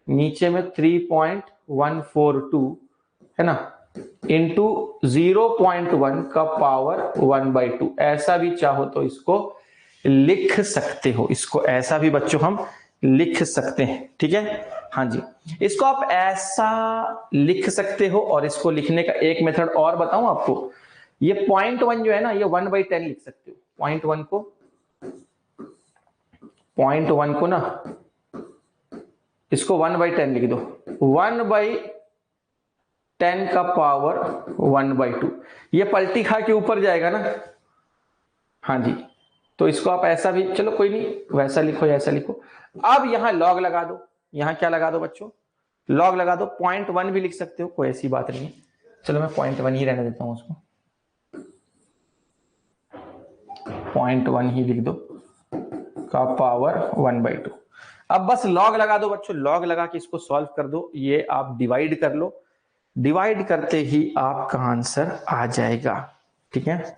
नीचे में 3.142 है ना, इंटू 0.1 का पावर 1/2, ऐसा भी चाहो तो इसको लिख सकते हो, इसको ऐसा भी बच्चों हम लिख सकते हैं, ठीक है। हाँ जी, इसको आप ऐसा लिख सकते हो, और इसको लिखने का एक मेथड और बताऊं आपको, ये 0.1 जो है ना, ये 1/10 लिख सकते हो। 0.1 को ना, इसको 1/10 लिख दो, 1/10 का पावर 1/2, ये पलटी खा के ऊपर जाएगा ना। हाँ जी, तो इसको आप ऐसा भी, चलो कोई नहीं, वैसा लिखो या ऐसा लिखो। अब यहां लॉग लगा दो, यहां क्या लगा दो बच्चों, लॉग लगा दो। 0.1 भी लिख सकते हो, कोई ऐसी बात नहीं है, चलो मैं 0.1 ही रहने देता हूं उसको, 0.1 ही लिख दो, का पावर 1/2। अब बस लॉग लगा दो बच्चों, लॉग लगा के इसको सॉल्व कर दो, ये आप डिवाइड कर लो, डिवाइड करते ही आपका आंसर आ जाएगा, ठीक है।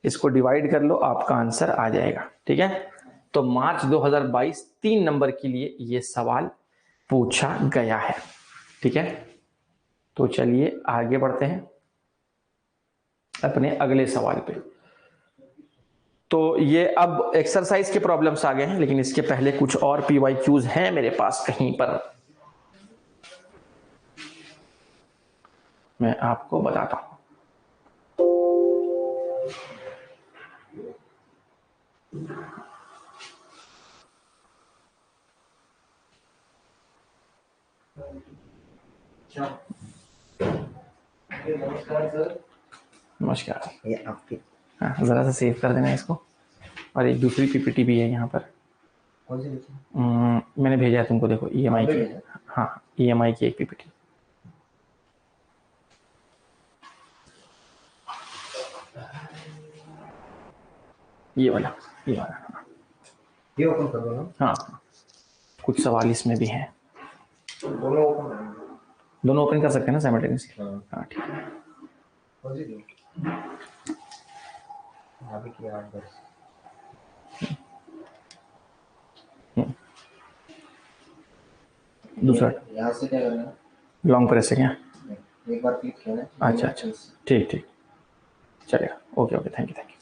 इसको डिवाइड कर लो, आपका आंसर आ जाएगा, ठीक है। तो मार्च 2022 3 नंबर के लिए ये सवाल पूछा गया है, ठीक है। तो चलिए आगे बढ़ते हैं अपने अगले सवाल पे। तो ये अब एक्सरसाइज के प्रॉब्लम्स आ गए हैं, लेकिन इसके पहले कुछ और PYQs हैं मेरे पास कहीं पर, मैं आपको बताता हूं। नमस्कार सर। नमस्कार। ये आपकी हाँ, जरा सा सेव कर देना इसको, और एक दूसरी PPT भी है यहाँ पर, कौन सी मैंने भेजा है तुमको, देखो EMI आपने की, भेजा? हाँ EMI की एक PPT। ये वाला, ये वाला, ये ओपन कर दो ना। हाँ कुछ सवाल इसमें भी हैं, दोनों ओपन कर दोनों ओपन कर सकते हैं ना साइमल्टेनियसली। दो। हाँ ठीक है। कौन सी दो? अभी की 8-10 दूसरा यहाँ से क्या करना है? लॉन्ग प्रेस है क्या? एक बार क्लिक किया ना। अच्छा अच्छा, ठीक ठीक, चलेगा, okay okay, thank you thank you.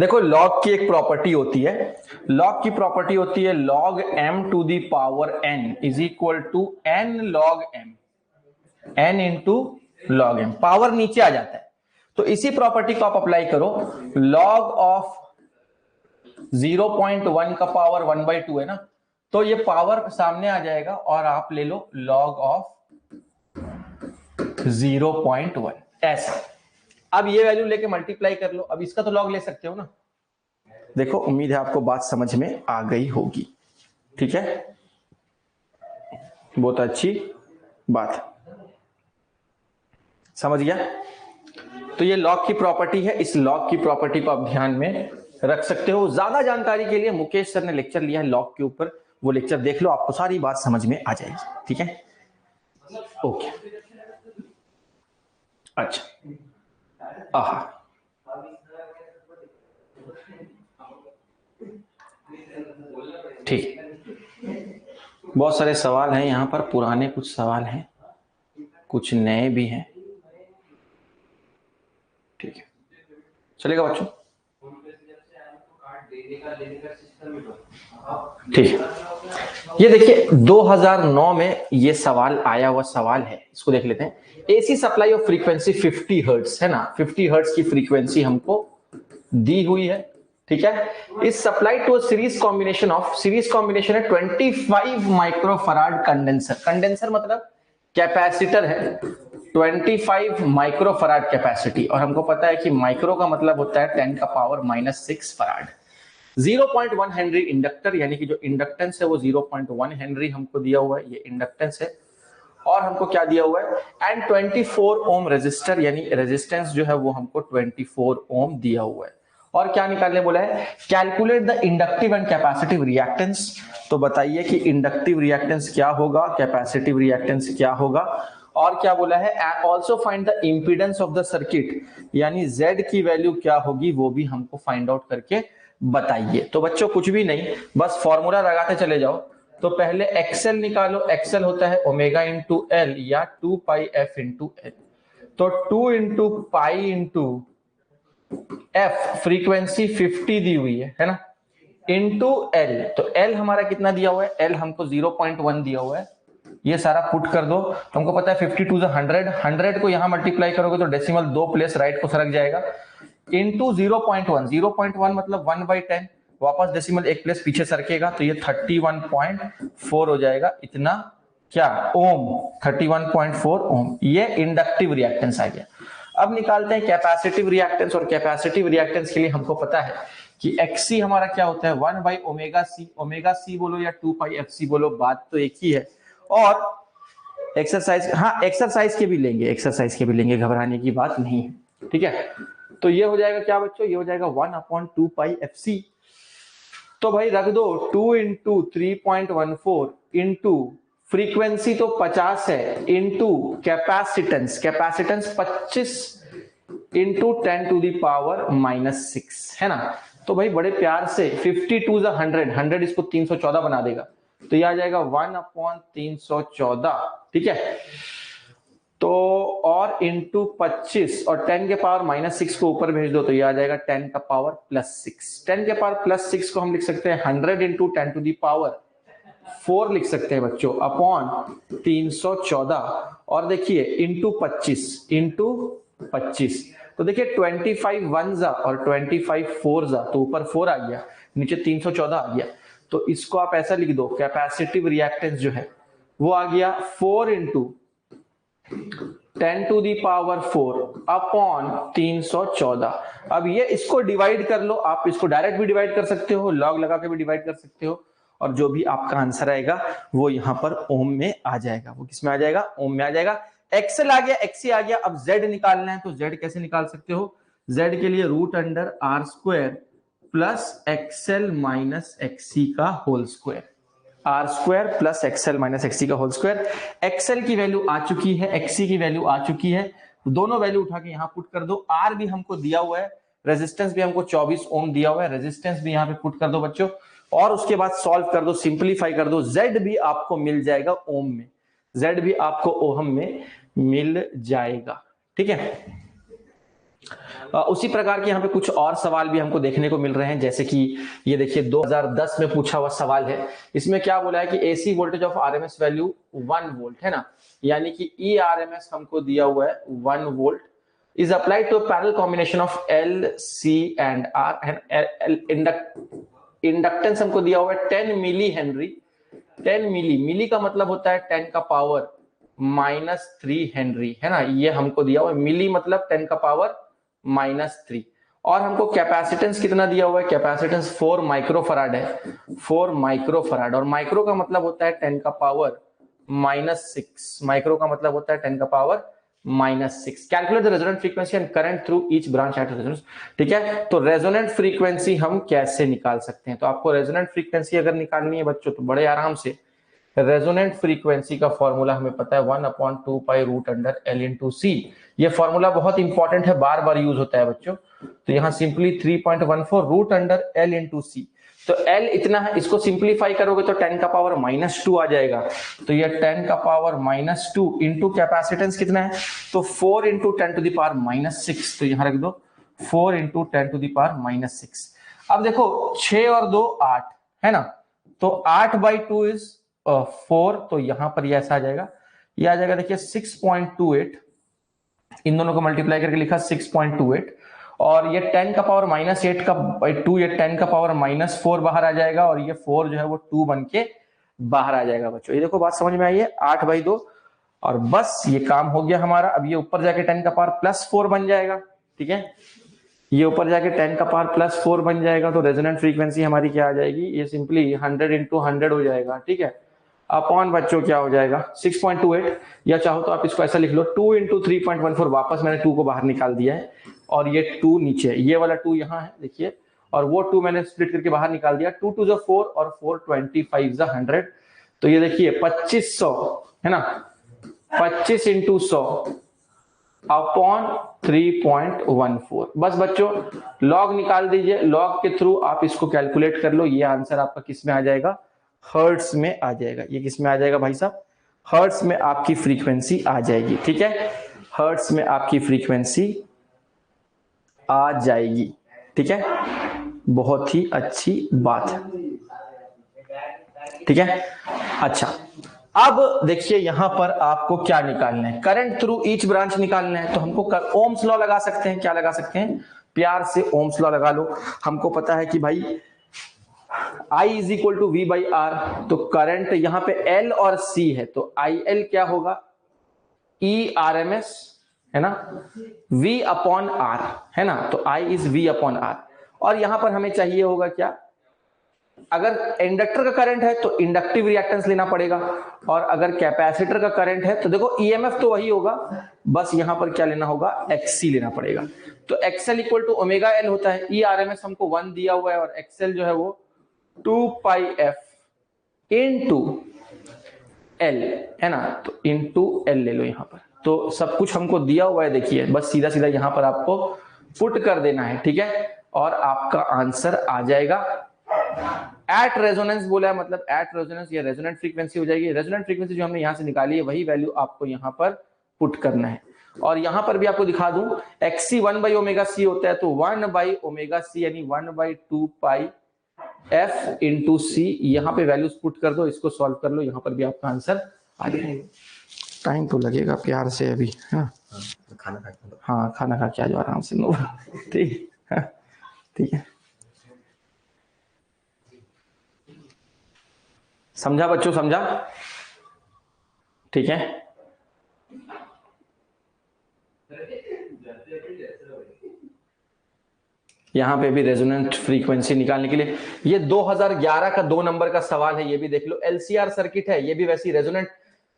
देखो लॉग की एक प्रॉपर्टी होती है, लॉग की प्रॉपर्टी होती है log m to the power n is equal to n log m, n into log m, power नीचे आ जाता है। तो इसी प्रॉपर्टी को आप अप्लाई करो, log ऑफ 0.1 का पावर 1/2 है ना, तो ये पावर सामने आ जाएगा और आप ले लो log ऑफ 0.1 ऐसा। अब ये वैल्यू लेके मल्टीप्लाई कर लो, अब इसका तो लॉग ले सकते हो ना। देखो उम्मीद है आपको बात समझ में आ गई होगी, ठीक है, बहुत अच्छी बात, समझ गया। तो ये लॉग की प्रॉपर्टी है, इस लॉग की प्रॉपर्टी को आप ध्यान में रख सकते हो। ज्यादा जानकारी के लिए मुकेश सर ने लेक्चर लिया है लॉग के ऊपर, वो लेक्चर देख लो, आपको सारी बात समझ में आ जाएगी, ठीक है, ओके। अच्छा आहा, ठीक, बहुत सारे सवाल हैं यहाँ पर, पुराने कुछ सवाल हैं, कुछ नए भी हैं, ठीक है, चलेगा बच्चों, ठीक है। ये देखिए 2009 में ये सवाल आया हुआ सवाल है, इसको देख लेते हैं। AC supply of frequency 50 hertz है ना, 50 हर्ट्ज की फ्रीक्वेंसी हमको दी हुई है, ठीक है। इस supply to series combination of, series combination है 25 माइक्रोफराड कंडेंसर, कंडेंसर मतलब कैपेसिटर है 25 माइक्रोफराड कैपेसिटी, और हमको पता है कि माइक्रो का मतलब होता है 10 का पावर -6 फराड। 0.1 हेनरी इंडक्टर, यानी कि जो इंडक्टेंस है वो 0.1 हेनरी हमको दिया हुआ है, ये इंडक्टेंस है। और हमको क्या दिया हुआ है, एंड 24 ओम रेजिस्टर, यानी रेजिस्टेंस जो है वो हमको 24 ओम दिया हुआ है। और क्या निकालने बोला है, calculate the inductive and capacitive reactance. तो बताइए कि इंडक्टिव रिएक्टेंस क्या होगा, कैपेसिटिव रिएक्टेंस क्या होगा, और क्या बोला है, also find the impedance of the circuit, यानी Z की वैल्यू क्या होगी वो भी हमको फाइंड आउट करके बताइए। तो बच्चों कुछ भी नहीं, बस फॉर्मूला लगाते चले जाओ। तो पहले एक्सएल निकालो, एक्सएल होता है ओमेगा इंटू एल या 2 पाई एफ इंटू एल। तो 2 into pi into F, frequency 50 दी हुई है ना, इंटू एल, तो एल हमारा कितना दिया हुआ है, एल हमको 0.1 दिया हुआ है, ये सारा पुट कर दो। हमको पता है 50 टू 100, 100 को यहां मल्टीप्लाई करोगे तो डेसिमल 2 प्लेस राइट को सरक जाएगा, इंटू 0.1, 0.1 मतलब 1/10, वापस डेसिमल एक प्लेस पीछे सरकेगा, तो ये 31.4 हो जाएगा, इतना क्या ओम, 31.4 ओम, ये इंडक्टिव रिएक्टेंस आ गया। अब निकालते हैं कैपेसिटिव रिएक्टेंस, और कैपेसिटिव रिएक्टेंस के लिए हमको पता है कि XC हमारा क्या होता है 1/ओमेगा C, ओमेगा C बोलो या 2 पाई FC बोलो, बात तो एक ही है। और एक्सरसाइज, हाँ एक्सरसाइज के भी लेंगे, एक्सरसाइज के भी लेंगे, घबराने की बात नहीं है, ठीक है। तो ये हो जाएगा क्या बच्चों, ये हो जाएगा 1/2 पाई FC। तो भाई रख दो 2 इंटू 3.14 इंटू फ्रीक्वेंसी तो 50 है, into capacitance, capacitance 25 into 10 to the power -6 है ना। तो भाई बड़े प्यार से 50 टू 100, 100 इसको 314 बना देगा, तो यह आ जाएगा 1/314, ठीक है। तो और इंटू 25 और 10 के पावर -6 को ऊपर भेज दो, तो ये आ जाएगा 10 का पावर +6, 10 के पावर +6 को हम लिख सकते हैं 100 इंटू 10 टू दी पावर 4 लिख सकते हैं बच्चों, अपॉन 314, और देखिए इंटू 25, तो देखिए 25 1 जा और 25 4 जा, तो ऊपर 4 आ गया, नीचे 314 आ गया। तो इसको आप ऐसा लिख दो, कैपेसिटिव रिएक्टेंस जो है वो आ गया 4 into 10 to the power 4 upon 314। अब ये इसको डिवाइड कर लो, आप इसको डायरेक्ट भी डिवाइड कर सकते हो, लॉग लगा के भी डिवाइड कर सकते हो, और जो भी आपका आंसर आएगा वो यहाँ पर ओम में आ जाएगा, वो किसमें आ जाएगा, ओम में आ जाएगा। एक्सएल आ गया, एक्सी आ गया, अब जेड निकालना है, तो जेड कैसे निकाल सकते हो, जेड के लिए √r² plus XL minus XC का whole square, r² plus XL minus XC का होल स्क्वायर। एक्सएल की वैल्यू आ चुकी है, एक्सी की वैल्यू आ चुकी है, दोनों वैल्यू उठा के यहां पुट कर दो। आर भी हमको दिया हुआ है, रेजिस्टेंस भी हमको 24 ओम दिया हुआ है, रेजिस्टेंस भी यहाँ पे पुट कर दो बच्चों, और उसके बाद सॉल्व कर दो, सिंप्लीफाई कर दो, जेड भी आपको मिल जाएगा ओम में, जेड भी आपको ओहम में मिल जाएगा, ठीक है। उसी प्रकार के यहाँ पे कुछ और सवाल भी हमको देखने को मिल रहे हैं, जैसे कि ये देखिए 2010 में पूछा हुआ सवाल है। इसमें क्या बोला है कि AC voltage of RMS value 1 volt है ना, यानी कि ई आरएमएस हमको दिया हुआ है 1 volt is applied to parallel combination of L C and R and inductance हमको दिया हुआ है 10 मिली हेनरी। 10 मिली का मतलब होता है 10 का पावर -3 हेनरी है ना, ये हमको दिया हुआ है। मिली मतलब 10 का पावर -3। और हमको कैपेसिटेंस कितना दिया हुआ है, कैपेसिटेंस 4 माइक्रोफराड है, 4 माइक्रोफराड। और माइक्रो का मतलब होता है 10 का पावर -6, माइक्रो का मतलब होता है 10 का power -6। Calculate the resonant frequency and current through each branch at resonance. ठीक है, तो रेजोनेंट फ्रीक्वेंसी हम कैसे निकाल सकते हैं? तो आपको रेजोनेंट फ्रीक्वेंसी अगर निकालनी है बच्चों तो बड़े आराम से, रेजोनेंट फ्रीक्वेंसी का फॉर्मूला हमें पता है 1/2 pi root under L into C. ये फॉर्मूला बहुत इंपॉर्टेंट है, बार बार यूज होता है बच्चों। तो यहाँ simply 3.14 root under L into C. तो एल इतना है, इसको सिंप्लीफाई करोगे तो 10 का पावर -2 आ जाएगा। तो ये 10 का पावर -2 इंटू कैपेसिटेंस कितना है, तो 4 इंटू 10 टू द पावर -6। तो यहाँ रख दो 4 इंटू 10 टू द पावर -6। अब देखो 6 और 2 8 है ना, तो 8/2 इज 4। तो यहां पर ये ऐसा आ जाएगा, ये आ जाएगा देखिए 6.28। इन दोनों को मल्टीप्लाई करके लिखा 6.28। और ये 10 का पावर -8 का 2, ये 10 का पावर -4 बाहर आ जाएगा। और ये 4 जो है वो 2 बन के बाहर आ जाएगा बच्चों। ये देखो बात समझ में आई है, 8/2। और बस ये काम हो गया हमारा। अब ये ऊपर जाके 10 का पावर +4 बन जाएगा। ठीक है, ये ऊपर जाके 10 का पावर +4 बन जाएगा। तो रेजोनेंट फ्रीक्वेंसी हमारी क्या आ जाएगी, ये सिंपली 100 इंटू 100 हो जाएगा। ठीक है, अपॉन बच्चों क्या हो जाएगा 6.28, या चाहो तो आप इसको ऐसा लिख लो 2 इंटू 3.14। वापस मैंने 2 को बाहर निकाल दिया है और ये 2 नीचे, ये वाला 2 यहाँ है देखिए, और वो 2 मैंने स्प्लिट करके बाहर निकाल दिया। 2 2 4 और 4 25 100। तो ये देखिए 2500 है ना, 25 इंटू 100 अपॉन 3.14। बस बच्चों लॉग निकाल दीजिए, लॉग के थ्रू आप इसको कैलकुलेट कर लो। ये आंसर आपका किस में आ जाएगा, हर्ट्स में आ जाएगा। ये किस में आ जाएगा भाई साहब, हर्ट्स में आपकी फ्रीक्वेंसी आ जाएगी। ठीक है, हर्ट्स में आपकी फ्रीक्वेंसी आ जाएगी। ठीक है, बहुत ही अच्छी बात है। ठीक है, अच्छा अब देखिए यहां पर आपको क्या निकालना है, करंट थ्रू ईच ब्रांच निकालना है। तो हमको ओम्स लॉ लगा सकते हैं। क्या लगा सकते हैं, प्यार से ओम्स लॉ लगा लो। हमको पता है कि भाई I is equal to V/R। तो करंट यहाँ पे L और C है, तो IL क्या होगा, E RMS है ना, V/R है ना। तो I इज V/R। और यहां पर हमें चाहिए होगा क्या, अगर इंडक्टर का करंट है तो इंडक्टिव रिएक्टेंस लेना पड़ेगा, और अगर कैपेसिटर का करंट है तो देखो EMF तो वही होगा, बस यहां पर क्या लेना होगा, XC लेना पड़ेगा। तो XL इक्वल टू ω/L होता है। E RMS हमको 1 दिया हुआ है और XL जो है वो 2πf इंटू L है ना। तो इंटू L ले लो यहां पर। तो सब कुछ हमको दिया हुआ है देखिए, बस सीधा सीधा यहां पर आपको पुट कर देना है। ठीक है, और आपका आंसर आ जाएगा। एट रेजोनेंस बोला है, मतलब एट रेजोनेंस ये रेजोनेंट फ्रीक्वेंसी हो जाएगी। रेजोनेंट फ्रीक्वेंसी जो हमने यहां से निकाली है वही वैल्यू आपको यहां पर पुट करना है। और यहां पर भी आपको दिखा दूं, XC 1/ωc होता है, तो 1/ωc यानी 1/2 पाई F इंटू C। यहाँ पे वैल्यूज पुट कर दो, इसको सॉल्व कर लो, यहाँ पर भी आपका आंसर आ जाएगा। टाइम तो लगेगा प्यार से अभी। हाँ खाना खा के हाँ, खाना खा के आ जाओ आराम से। ठीक है, ठीक है, समझा बच्चों, समझा? ठीक है, यहां पे भी रेजोनेंट फ्रीक्वेंसी निकालने के लिए ये 2011 का 2 नंबर का सवाल है, ये भी देख लो। LCR सर्किट है, ये भी वैसी रेजोनेंट।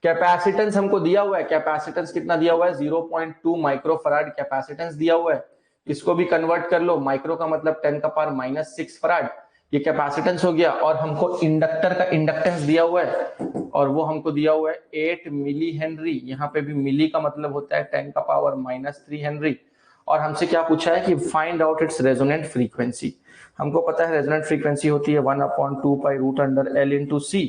कैपेसिटेंस हमको दिया हुआ है, कैपेसिटेंस कितना दिया हुआ है, 0.2 माइक्रोफराड कैपेसिटेंस दिया हुआ है। इसको भी कन्वर्ट कर लो, माइक्रो का मतलब 10 का पावर -6 फराड, ये कैपेसिटेंस हो गया। और हमको इंडक्टर का इंडक्टेंस दिया हुआ है, और वो हमको दिया हुआ है 8 मिली हेनरी। यहाँ पे भी मिली का मतलब होता है 10 का पावर -3 हेनरी। और हमसे क्या पूछा है कि find out its resonant frequency. हमको पता है रेजोनेंट फ्रीक्वेंसी होती है 1/2 pi root under L into C।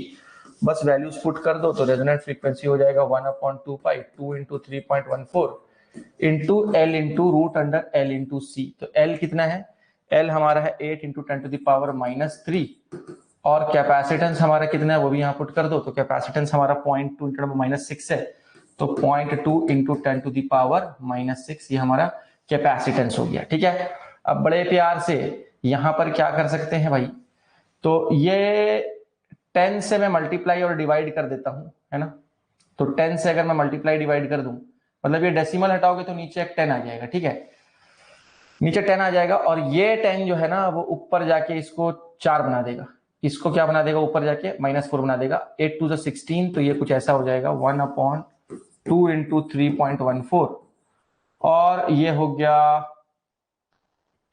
बस वैल्यूज पुट कर दो तो रेजोनेंट फ्रीक्वेंसी हो जाएगा 1/2 pi 2 into 3.14 into L into root under L into C. तो एल कितना है, एल हमारा है 8 इंटू 10 टू द पावर -3 और कैपेसिटेंस हमारा कितना है वो भी यहाँ पुट कर दो। तो कैपेसिटेंस हमारा 0.2 इंटू -6 है, तो 0.2 इंटू 10 टू द पावर -6 ये हमारा कैपेसिटेंस हो गया। ठीक है, अब बड़े प्यार से यहां पर क्या कर सकते हैं भाई, तो ये 10 से मैं मल्टीप्लाई और डिवाइड कर देता हूं, है ना। तो 10 से अगर मैं मल्टीप्लाई डिवाइड कर दूं, मतलब ये डेसिमल हटाओगे तो नीचे एक 10 आ जाएगा। ठीक है, नीचे 10 आ जाएगा और ये 10 जो है ना वो ऊपर जाके इसको 4 बना देगा, इसको क्या बना देगा, ऊपर जाके -4 बना देगा। 8 टू 16, तो ये कुछ ऐसा हो जाएगा 1/2 इंटू 3.14 और ये हो गया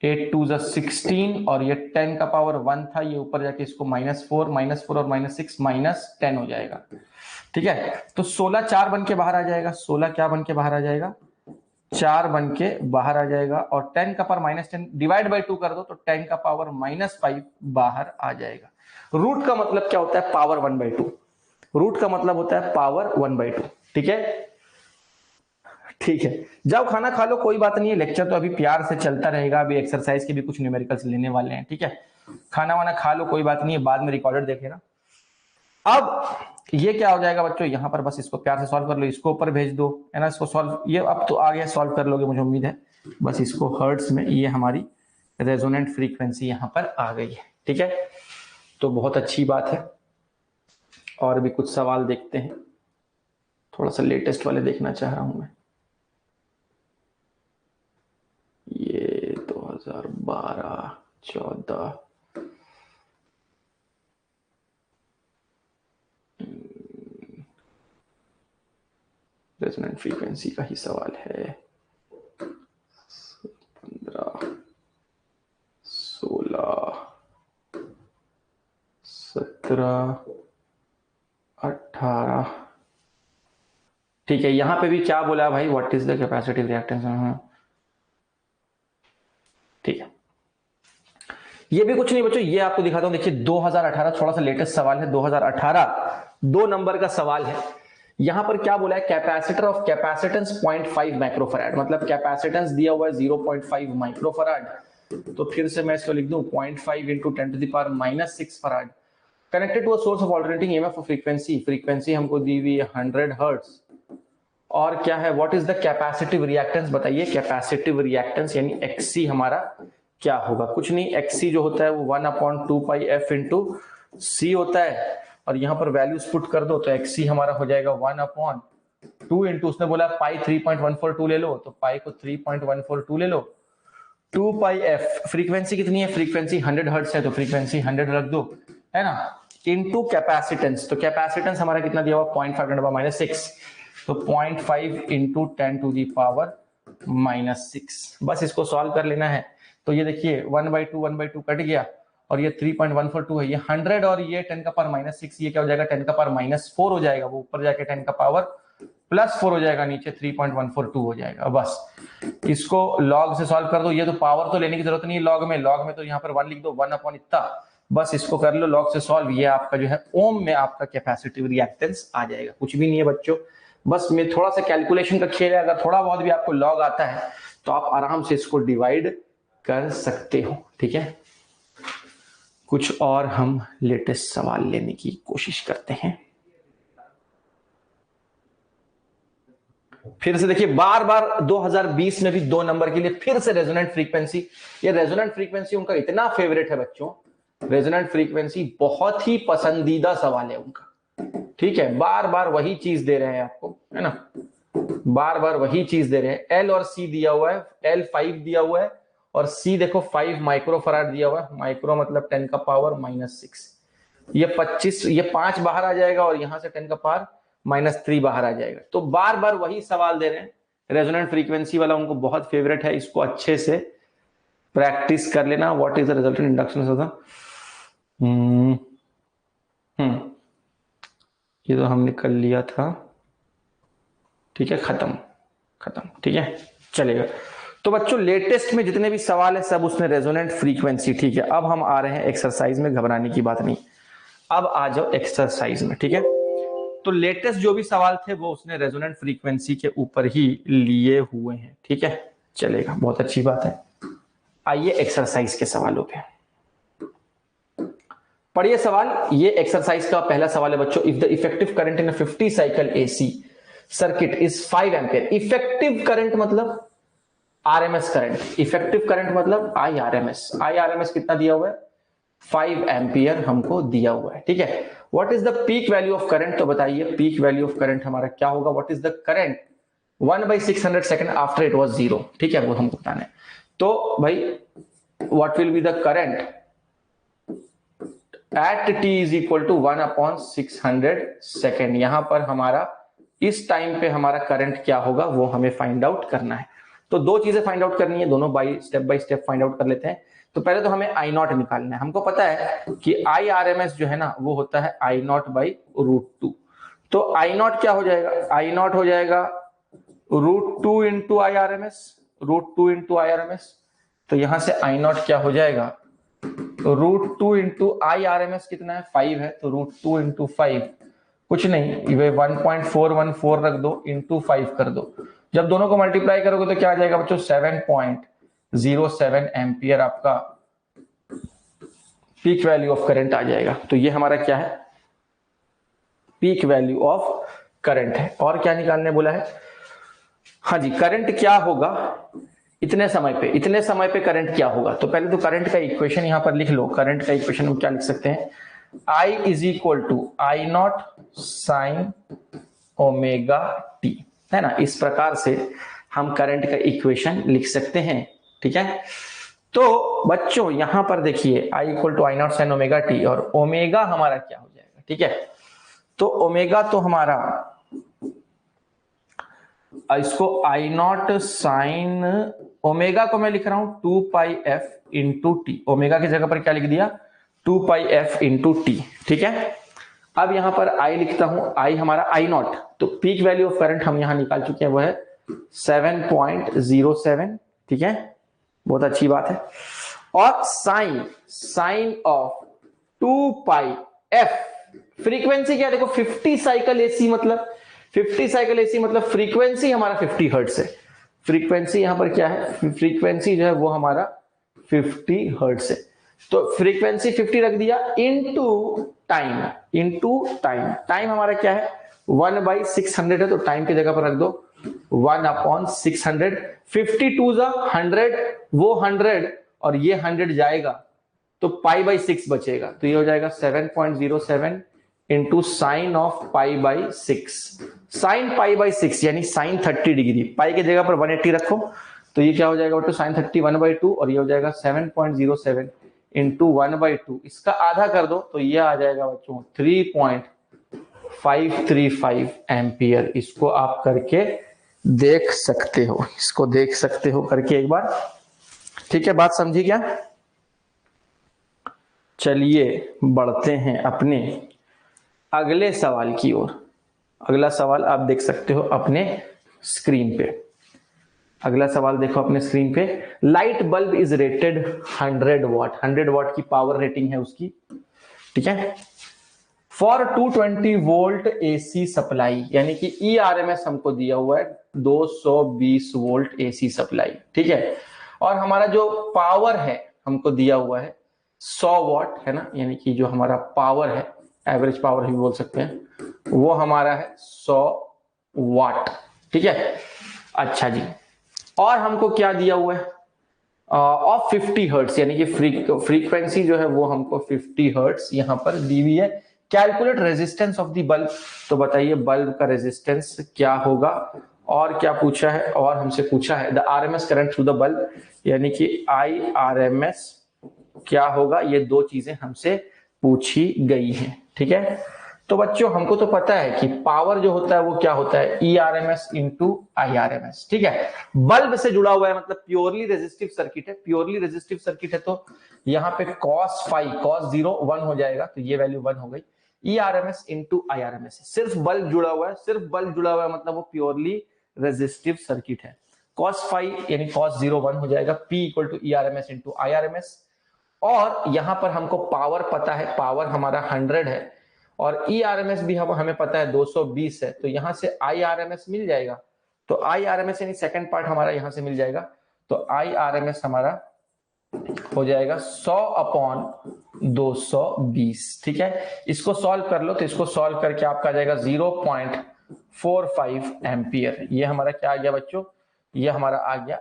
8 टू 16 और ये 10 का पावर 1 था, ये ऊपर जाके इसको -4 और -6 -10 हो जाएगा। ठीक है, तो 16 4 बन के बाहर आ जाएगा, 16 क्या बन के बाहर आ जाएगा, 4 बन के बाहर आ जाएगा और 10 का पावर -10 डिवाइड बाई 2 कर दो तो 10 का पावर -5 बाहर आ जाएगा। रूट का मतलब क्या होता है, पावर 1/2। रूट का मतलब होता है पावर 1/2। ठीक है, ठीक है, जाओ खाना खा लो, कोई बात नहीं है, लेक्चर तो अभी प्यार से चलता रहेगा, अभी एक्सरसाइज के भी कुछ न्यूमेरिकल्स लेने वाले हैं। ठीक है, खाना वाना खा लो, कोई बात नहीं है, बाद में रिकॉर्डेड देखेगा। अब ये क्या हो जाएगा बच्चों, यहां पर बस इसको प्यार से सॉल्व कर लो, इसको ऊपर भेज दो, है ना, इसको सॉल्व, ये अब तो आ गया, सॉल्व कर लोगे मुझे उम्मीद है। बस इसको हर्ट्ज में, ये हमारी रेजोनेंट फ्रीक्वेंसी यहां पर आ गई है। ठीक है, तो बहुत अच्छी बात है। और भी कुछ सवाल देखते हैं, थोड़ा सा लेटेस्ट वाले देखना चाह रहा हूं मैं। ये 2012 14 रेजोनेंट फ्रीक्वेंसी का ही सवाल है। 15 16 17 18। ठीक है, यहां पे भी क्या बोला भाई, what is the capacitive reactance. ठीक है, ये भी कुछ नहीं बच्चों, ये आपको दिखाता हूं, देखिए 2018 थोड़ा सा लेटेस्ट सवाल है, 2018 2 नंबर का सवाल है। यहां पर क्या बोला है, कैपेसिटर ऑफ कैपेसिटेंस 0.5 माइक्रोफैराड, मतलब कैपेसिटेंस दिया हुआ है 0.5 माइक्रोफैराड। तो फिर से मैं इसको लिख दूं 0.5 into 10 to the power -6 farad connected to a source of alternating EMF of frequency हमको दी हुई है 100 हर्ट्ज। और क्या है, what is the capacitive reactance, बताइए कैपेसिटिव रिएक्टेंस यानी एक्सी हमारा क्या होगा। कुछ नहीं, एक्सी जो होता है वो 1/2πf इंटू सी होता है और यहां पर वैल्यूज पुट कर दो तो एक्सी हमारा हो जाएगा 1/2 इंटू, उसने बोला पाई 3.142 ले लो, तो पाई को 3.142 ले लो, 2πf फ्रीक्वेंसी कितनी है, फ्रीक्वेंसी 100 हर्ट्ज है तो फ्रीक्वेंसी 100 रख दो, है ना, इनटू कैपेसिटेंस। तो कैपेसिटेंस हमारा कितना दिया हुआ 0.5 × -6, तो 0.5 इंटू 10 टू दी पावर -6। बस इसको सॉल्व कर लेना है। तो ये देखिए 1/2 कट गया और ये 3.142 है, ये 100 और ये 10 का पावर -6, ये क्या हो जाएगा 10 का पावर -4 हो जाएगा, वो ऊपर जाके 10 का पावर +4 हो जाएगा, नीचे 3.142 हो जाएगा। बस इसको लॉग से सॉल्व कर दो, ये तो पावर तो लेने की जरूरत नहीं है लॉग में तो यहाँ पर 1 लिख दो, 1 इतना, बस इसको कर लो लॉग से सॉल्व, ये आपका जो है ओम में आपका कैपेसिटिव रिएक्टेंस आ जाएगा। कुछ भी नहीं है बच्चों, बस में थोड़ा सा कैलकुलेशन का खेल है, अगर थोड़ा बहुत भी आपको लॉग आता है तो आप आराम से इसको डिवाइड कर सकते हो। ठीक है, कुछ और हम लेटेस्ट सवाल लेने की कोशिश करते हैं। फिर से देखिए बार बार 2020 में भी 2 नंबर के लिए फिर से रेजोनेंट फ्रीक्वेंसी, ये रेजोनेंट फ्रीक्वेंसी उनका इतना फेवरेट है बच्चों, रेजोनेंट फ्रीक्वेंसी बहुत ही पसंदीदा सवाल है उनका। ठीक है, बार बार वही चीज दे रहे हैं आपको, है ना, बार बार वही चीज दे रहे हैं। एल और सी दिया हुआ है, एल 5 दिया हुआ है और सी देखो 5 माइक्रोफैराड दिया हुआ है, माइक्रो मतलब 10 का पावर -6, ये 25, ये 5 बाहर आ जाएगा और यहां से 10 का पावर -3 बाहर आ जाएगा। तो बार बार वही सवाल दे रहे हैं, रेजोनेंट फ्रीक्वेंसी वाला उनको बहुत फेवरेट है, इसको अच्छे से प्रैक्टिस कर लेना। What is the resultant induction, ये तो हमने कर लिया था। ठीक है, खत्म। ठीक है, चलेगा। तो बच्चों लेटेस्ट में जितने भी सवाल है सब उसने रेजोनेंट फ्रीक्वेंसी। ठीक है, अब हम आ रहे हैं एक्सरसाइज में, घबराने की बात नहीं, अब आ जाओ एक्सरसाइज में। ठीक है, तो लेटेस्ट जो भी सवाल थे वो उसने रेजोनेंट फ्रीक्वेंसी के ऊपर ही लिए हुए हैं, ठीक है, चलेगा, बहुत अच्छी बात है। आइए एक्सरसाइज के सवालों पे पढ़िए सवाल। ये एक्सरसाइज का पहला सवाल है बच्चों, if the effective current in a 50 cycle AC circuit is 5 ampere. Effective current मतलब आरएमएस करंट, इफेक्टिव करंट मतलब आईआरएमएस। आईआरएमएस कितना दिया हुआ है, 5 एम्पियर हमको दिया हुआ है, ठीक है। What is the peak value of current, तो बताइए पीक वैल्यू ऑफ करंट हमारा क्या होगा। What is the current 1/600 second after it was 0, ठीक है, वो हमको बताना है। तो भाई what will be the current at t is equal to 1/600 second. यहां पर हमारा इस टाइम पे हमारा करंट क्या होगा वो हमें फाइंड आउट करना है। तो दो चीजें फाइंड आउट करनी है, दोनों बाय स्टेप फाइंड आउट कर लेते हैं। तो पहले तो हमें आई नॉट निकालना है। हमको पता है कि आई आर एम एस जो है ना वो होता है आई नॉट बाई √2। तो आई नॉट क्या हो जाएगा, आई नॉट हो जाएगा √2 into I R M S, √2 into I R M S. तो यहां से आई नॉट क्या हो जाएगा, √2 into I R M S कितना है 5 है, तो √2 इंटू 5 कुछ नहीं, 1.414 रख दो, इंटू 5 कर दो। जब दोनों को मल्टीप्लाई करोगे तो क्या आ जाएगा बच्चों, 7.07 एम्पियर आपका पीक वैल्यू ऑफ करंट आ जाएगा। तो ये हमारा क्या है, पीक वैल्यू ऑफ करंट है। और क्या निकालने बोला है, हाँ जी, करंट क्या होगा इतने समय पे करंट क्या होगा। तो पहले तो करंट का इक्वेशन यहां पर लिख लो। करंट का इक्वेशन हम क्या लिख सकते हैं, I is equal to I naught sine omega T, है ना। इस प्रकार से हम करंट का इक्वेशन लिख सकते हैं, ठीक है। तो बच्चों यहां पर देखिए I equal to I naught sine omega T, और ओमेगा हमारा क्या हो जाएगा, ठीक है। तो ओमेगा तो हमारा, इसको आई नॉट साइन ओमेगा को मैं लिख रहा हूं 2πf इंटू टी। ओमेगा की जगह पर क्या लिख दिया, 2πf इंटू टी, ठीक है। अब यहां पर आई लिखता हूं, आई हमारा आई नॉट, तो पीक वैल्यू ऑफ करंट हम यहां निकाल चुके हैं, वो है 7.07, ठीक है, बहुत अच्छी बात है। और साइन ऑफ 2πf, फ्रीक्वेंसी क्या, देखो 50 साइकिल एसी मतलब 50 साइकिल एसी मतलब फ्रीक्वेंसी हमारा 50 हर्ट्ज है। फ्रीक्वेंसी यहां पर क्या है, फ्रीक्वेंसी जो है वो हमारा 50 हर्ट्ज है। तो फ्रीक्वेंसी 50 रख दिया, इनटू टाइम, टाइम हमारा क्या है 1/600 है, तो टाइम की जगह पर रख दो 1/600। 52 100, वो 100 और ये 100 जाएगा तो π/6 बचेगा, तो ये हो जाएगा 7.07 इंटू साइन ऑफ π/6। साइन π/6 यानी साइन 30 डिग्री, पाई की जगह पर 180 रखो, तो ये क्या हो जाएगा बच्चों, साइन 30 1/2, और ये हो जाएगा 7.07 इंटू 1/2। इसका आधा कर दो तो ये आ जाएगा बच्चों 3.535 एम्पियर। इसको आप करके देख सकते हो, इसको देख सकते हो करके एक बार, ठीक है, बात समझी क्या। चलिए बढ़ते हैं अपने अगले सवाल की ओर। अगला सवाल आप देख सकते हो अपने स्क्रीन पे। अगला सवाल देखो अपने स्क्रीन पे, light bulb is rated 100 what, 100 what की पावर रेटिंग है उसकी, ठीक है, फॉर 220 वोल्ट एसी सप्लाई, यानी कि ERMS हमको दिया हुआ है 220 वोल्ट एसी सप्लाई, ठीक है। और हमारा जो पावर है हमको दिया हुआ है 100 वॉट, है ना, यानी कि जो हमारा पावर है, एवरेज पावर भी बोल सकते हैं, वो हमारा है 100 वाट, ठीक है। अच्छा जी, और हमको क्या दिया हुआ है ऑफ 50 हर्ट्स, यानी कि फ्रीक्वेंसी जो है वो हमको 50 हर्ट्स यहां पर दी हुई है। Calculate resistance of the bulb, तो बताइए बल्ब का रेजिस्टेंस क्या होगा। और क्या पूछा है, और हमसे पूछा है the RMS current through the bulb, यानी कि IRMS क्या होगा। ये दो चीजें हमसे पूछी गई हैं, ठीक है। तो बच्चों हमको तो पता है कि पावर जो होता है वो क्या होता है ERMS इंटू IRMS, ठीक है। बल्ब से जुड़ा हुआ है मतलब प्योरली रेजिस्टिव सर्किट है, प्योरली रेजिस्टिव सर्किट है, तो यहाँ पे cos 0 1 हो जाएगा, तो ये वैल्यू 1 हो गई। ERMS इंटू IRMS, सिर्फ बल्ब जुड़ा हुआ है, सिर्फ बल्ब जुड़ा हुआ है मतलब वो प्योरली रेजिस्टिव सर्किट है। cos यानी cos 0 1 हो जाएगा, P equal to ERMS into IRMS। और यहां पर हमको पावर पता है, पावर हमारा 100 है, और ERMS भी हमें पता है 220 है, तो यहां से IRMS मिल जाएगा। तो IRMS यानी सेकंड पार्ट हमारा यहां से मिल जाएगा। तो IRMS हमारा हो जाएगा 100/220। ठीक है, इसको सॉल्व कर लो, तो इसको सॉल्व करके आपका आ जाएगा 0.45 एम्पियर। ये हमारा क्या आ गया बच्चों, ये हमारा आ गया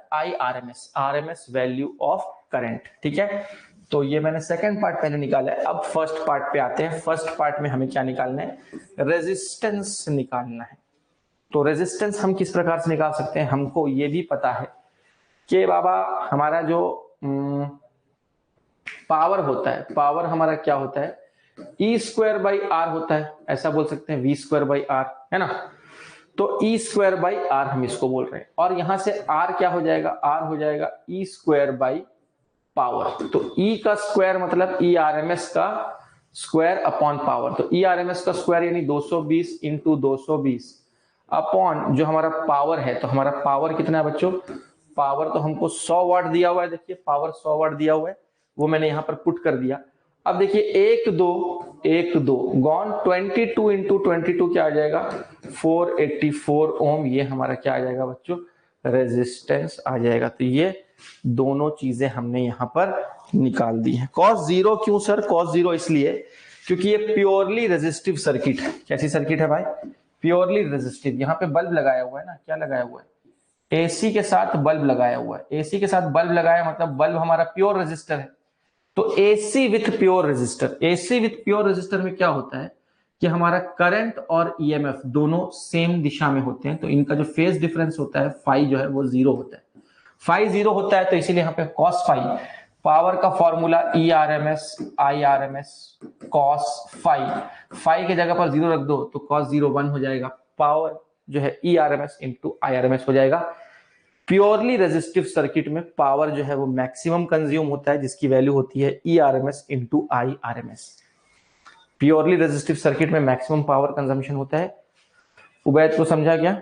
आरएमएस वैल्यू ऑफ करंट। ठीक है, तो ये मैंने सेकंड पार्ट पहले निकाला है। अब फर्स्ट पार्ट पे आते हैं। फर्स्ट पार्ट में हमें क्या निकालना है, रेजिस्टेंस निकालना है। तो रेजिस्टेंस हम किस प्रकार से निकाल सकते हैं, हमको ये भी पता है कि बाबा हमारा जो पावर होता है, पावर हमारा क्या होता है, E²/R होता है, ऐसा बोल सकते हैं V²/R, है ना। तो E²/R हम इसको बोल रहे हैं, और यहां से R क्या हो जाएगा, R हो जाएगा E²/पावर। तो E का स्क्वायर मतलब ERMS का स्क्वायर अपॉन पावर। तो ERMS का स्क्वायर यानी 220 इंटू 220 अपॉन जो हमारा पावर है। तो हमारा पावर कितना है बच्चों, पावर तो हमको 100 वाट दिया हुआ है। देखिए पावर 100 वाट दिया हुआ है, वो मैंने यहां पर पुट कर दिया। अब देखिए 1 2 गॉन 22 इंटू 22 क्या आ जाएगा, 484 ओम। ये हमारा क्या आ जाएगा बच्चों, रेजिस्टेंस आ जाएगा। तो ये दोनों चीजें हमने यहां पर निकाल दी है। cos 0 क्यों सर, cos 0 इसलिए क्योंकि ये प्योरली रेजिस्टिव सर्किट है। कैसी सर्किट है भाई, प्योरली रेजिस्टिव। यहाँ पे बल्ब लगाया हुआ है ना, क्या लगाया हुआ है, एसी के साथ बल्ब लगाया हुआ है। एसी के साथ बल्ब लगाया मतलब बल्ब हमारा प्योर रेजिस्टर है। तो AC with pure resistor, AC with pure resistor में क्या होता है कि हमारा करंट और ईएमएफ दोनों सेम दिशा में होते हैं। तो इनका जो फेज डिफरेंस होता है फाई जो है वो 0 होता है। फाई 0 होता है, तो इसीलिए यहाँ पे cos फाई, पावर का formula ERMS IRMS cos phi, phi के जगह पर 0 रख दो तो cos 0 1 हो जाएगा। पावर जो है ERMS इंटू IRMS हो जाएगा। प्योरली रेजिस्टिव सर्किट में पावर जो है वो मैक्सिमम कंज्यूम होता है, जिसकी वैल्यू होती है ERMS into IRMS। Purely resistive circuit में मैक्सिमम पावर कंजम्पशन होता है। उबैद को समझा क्या?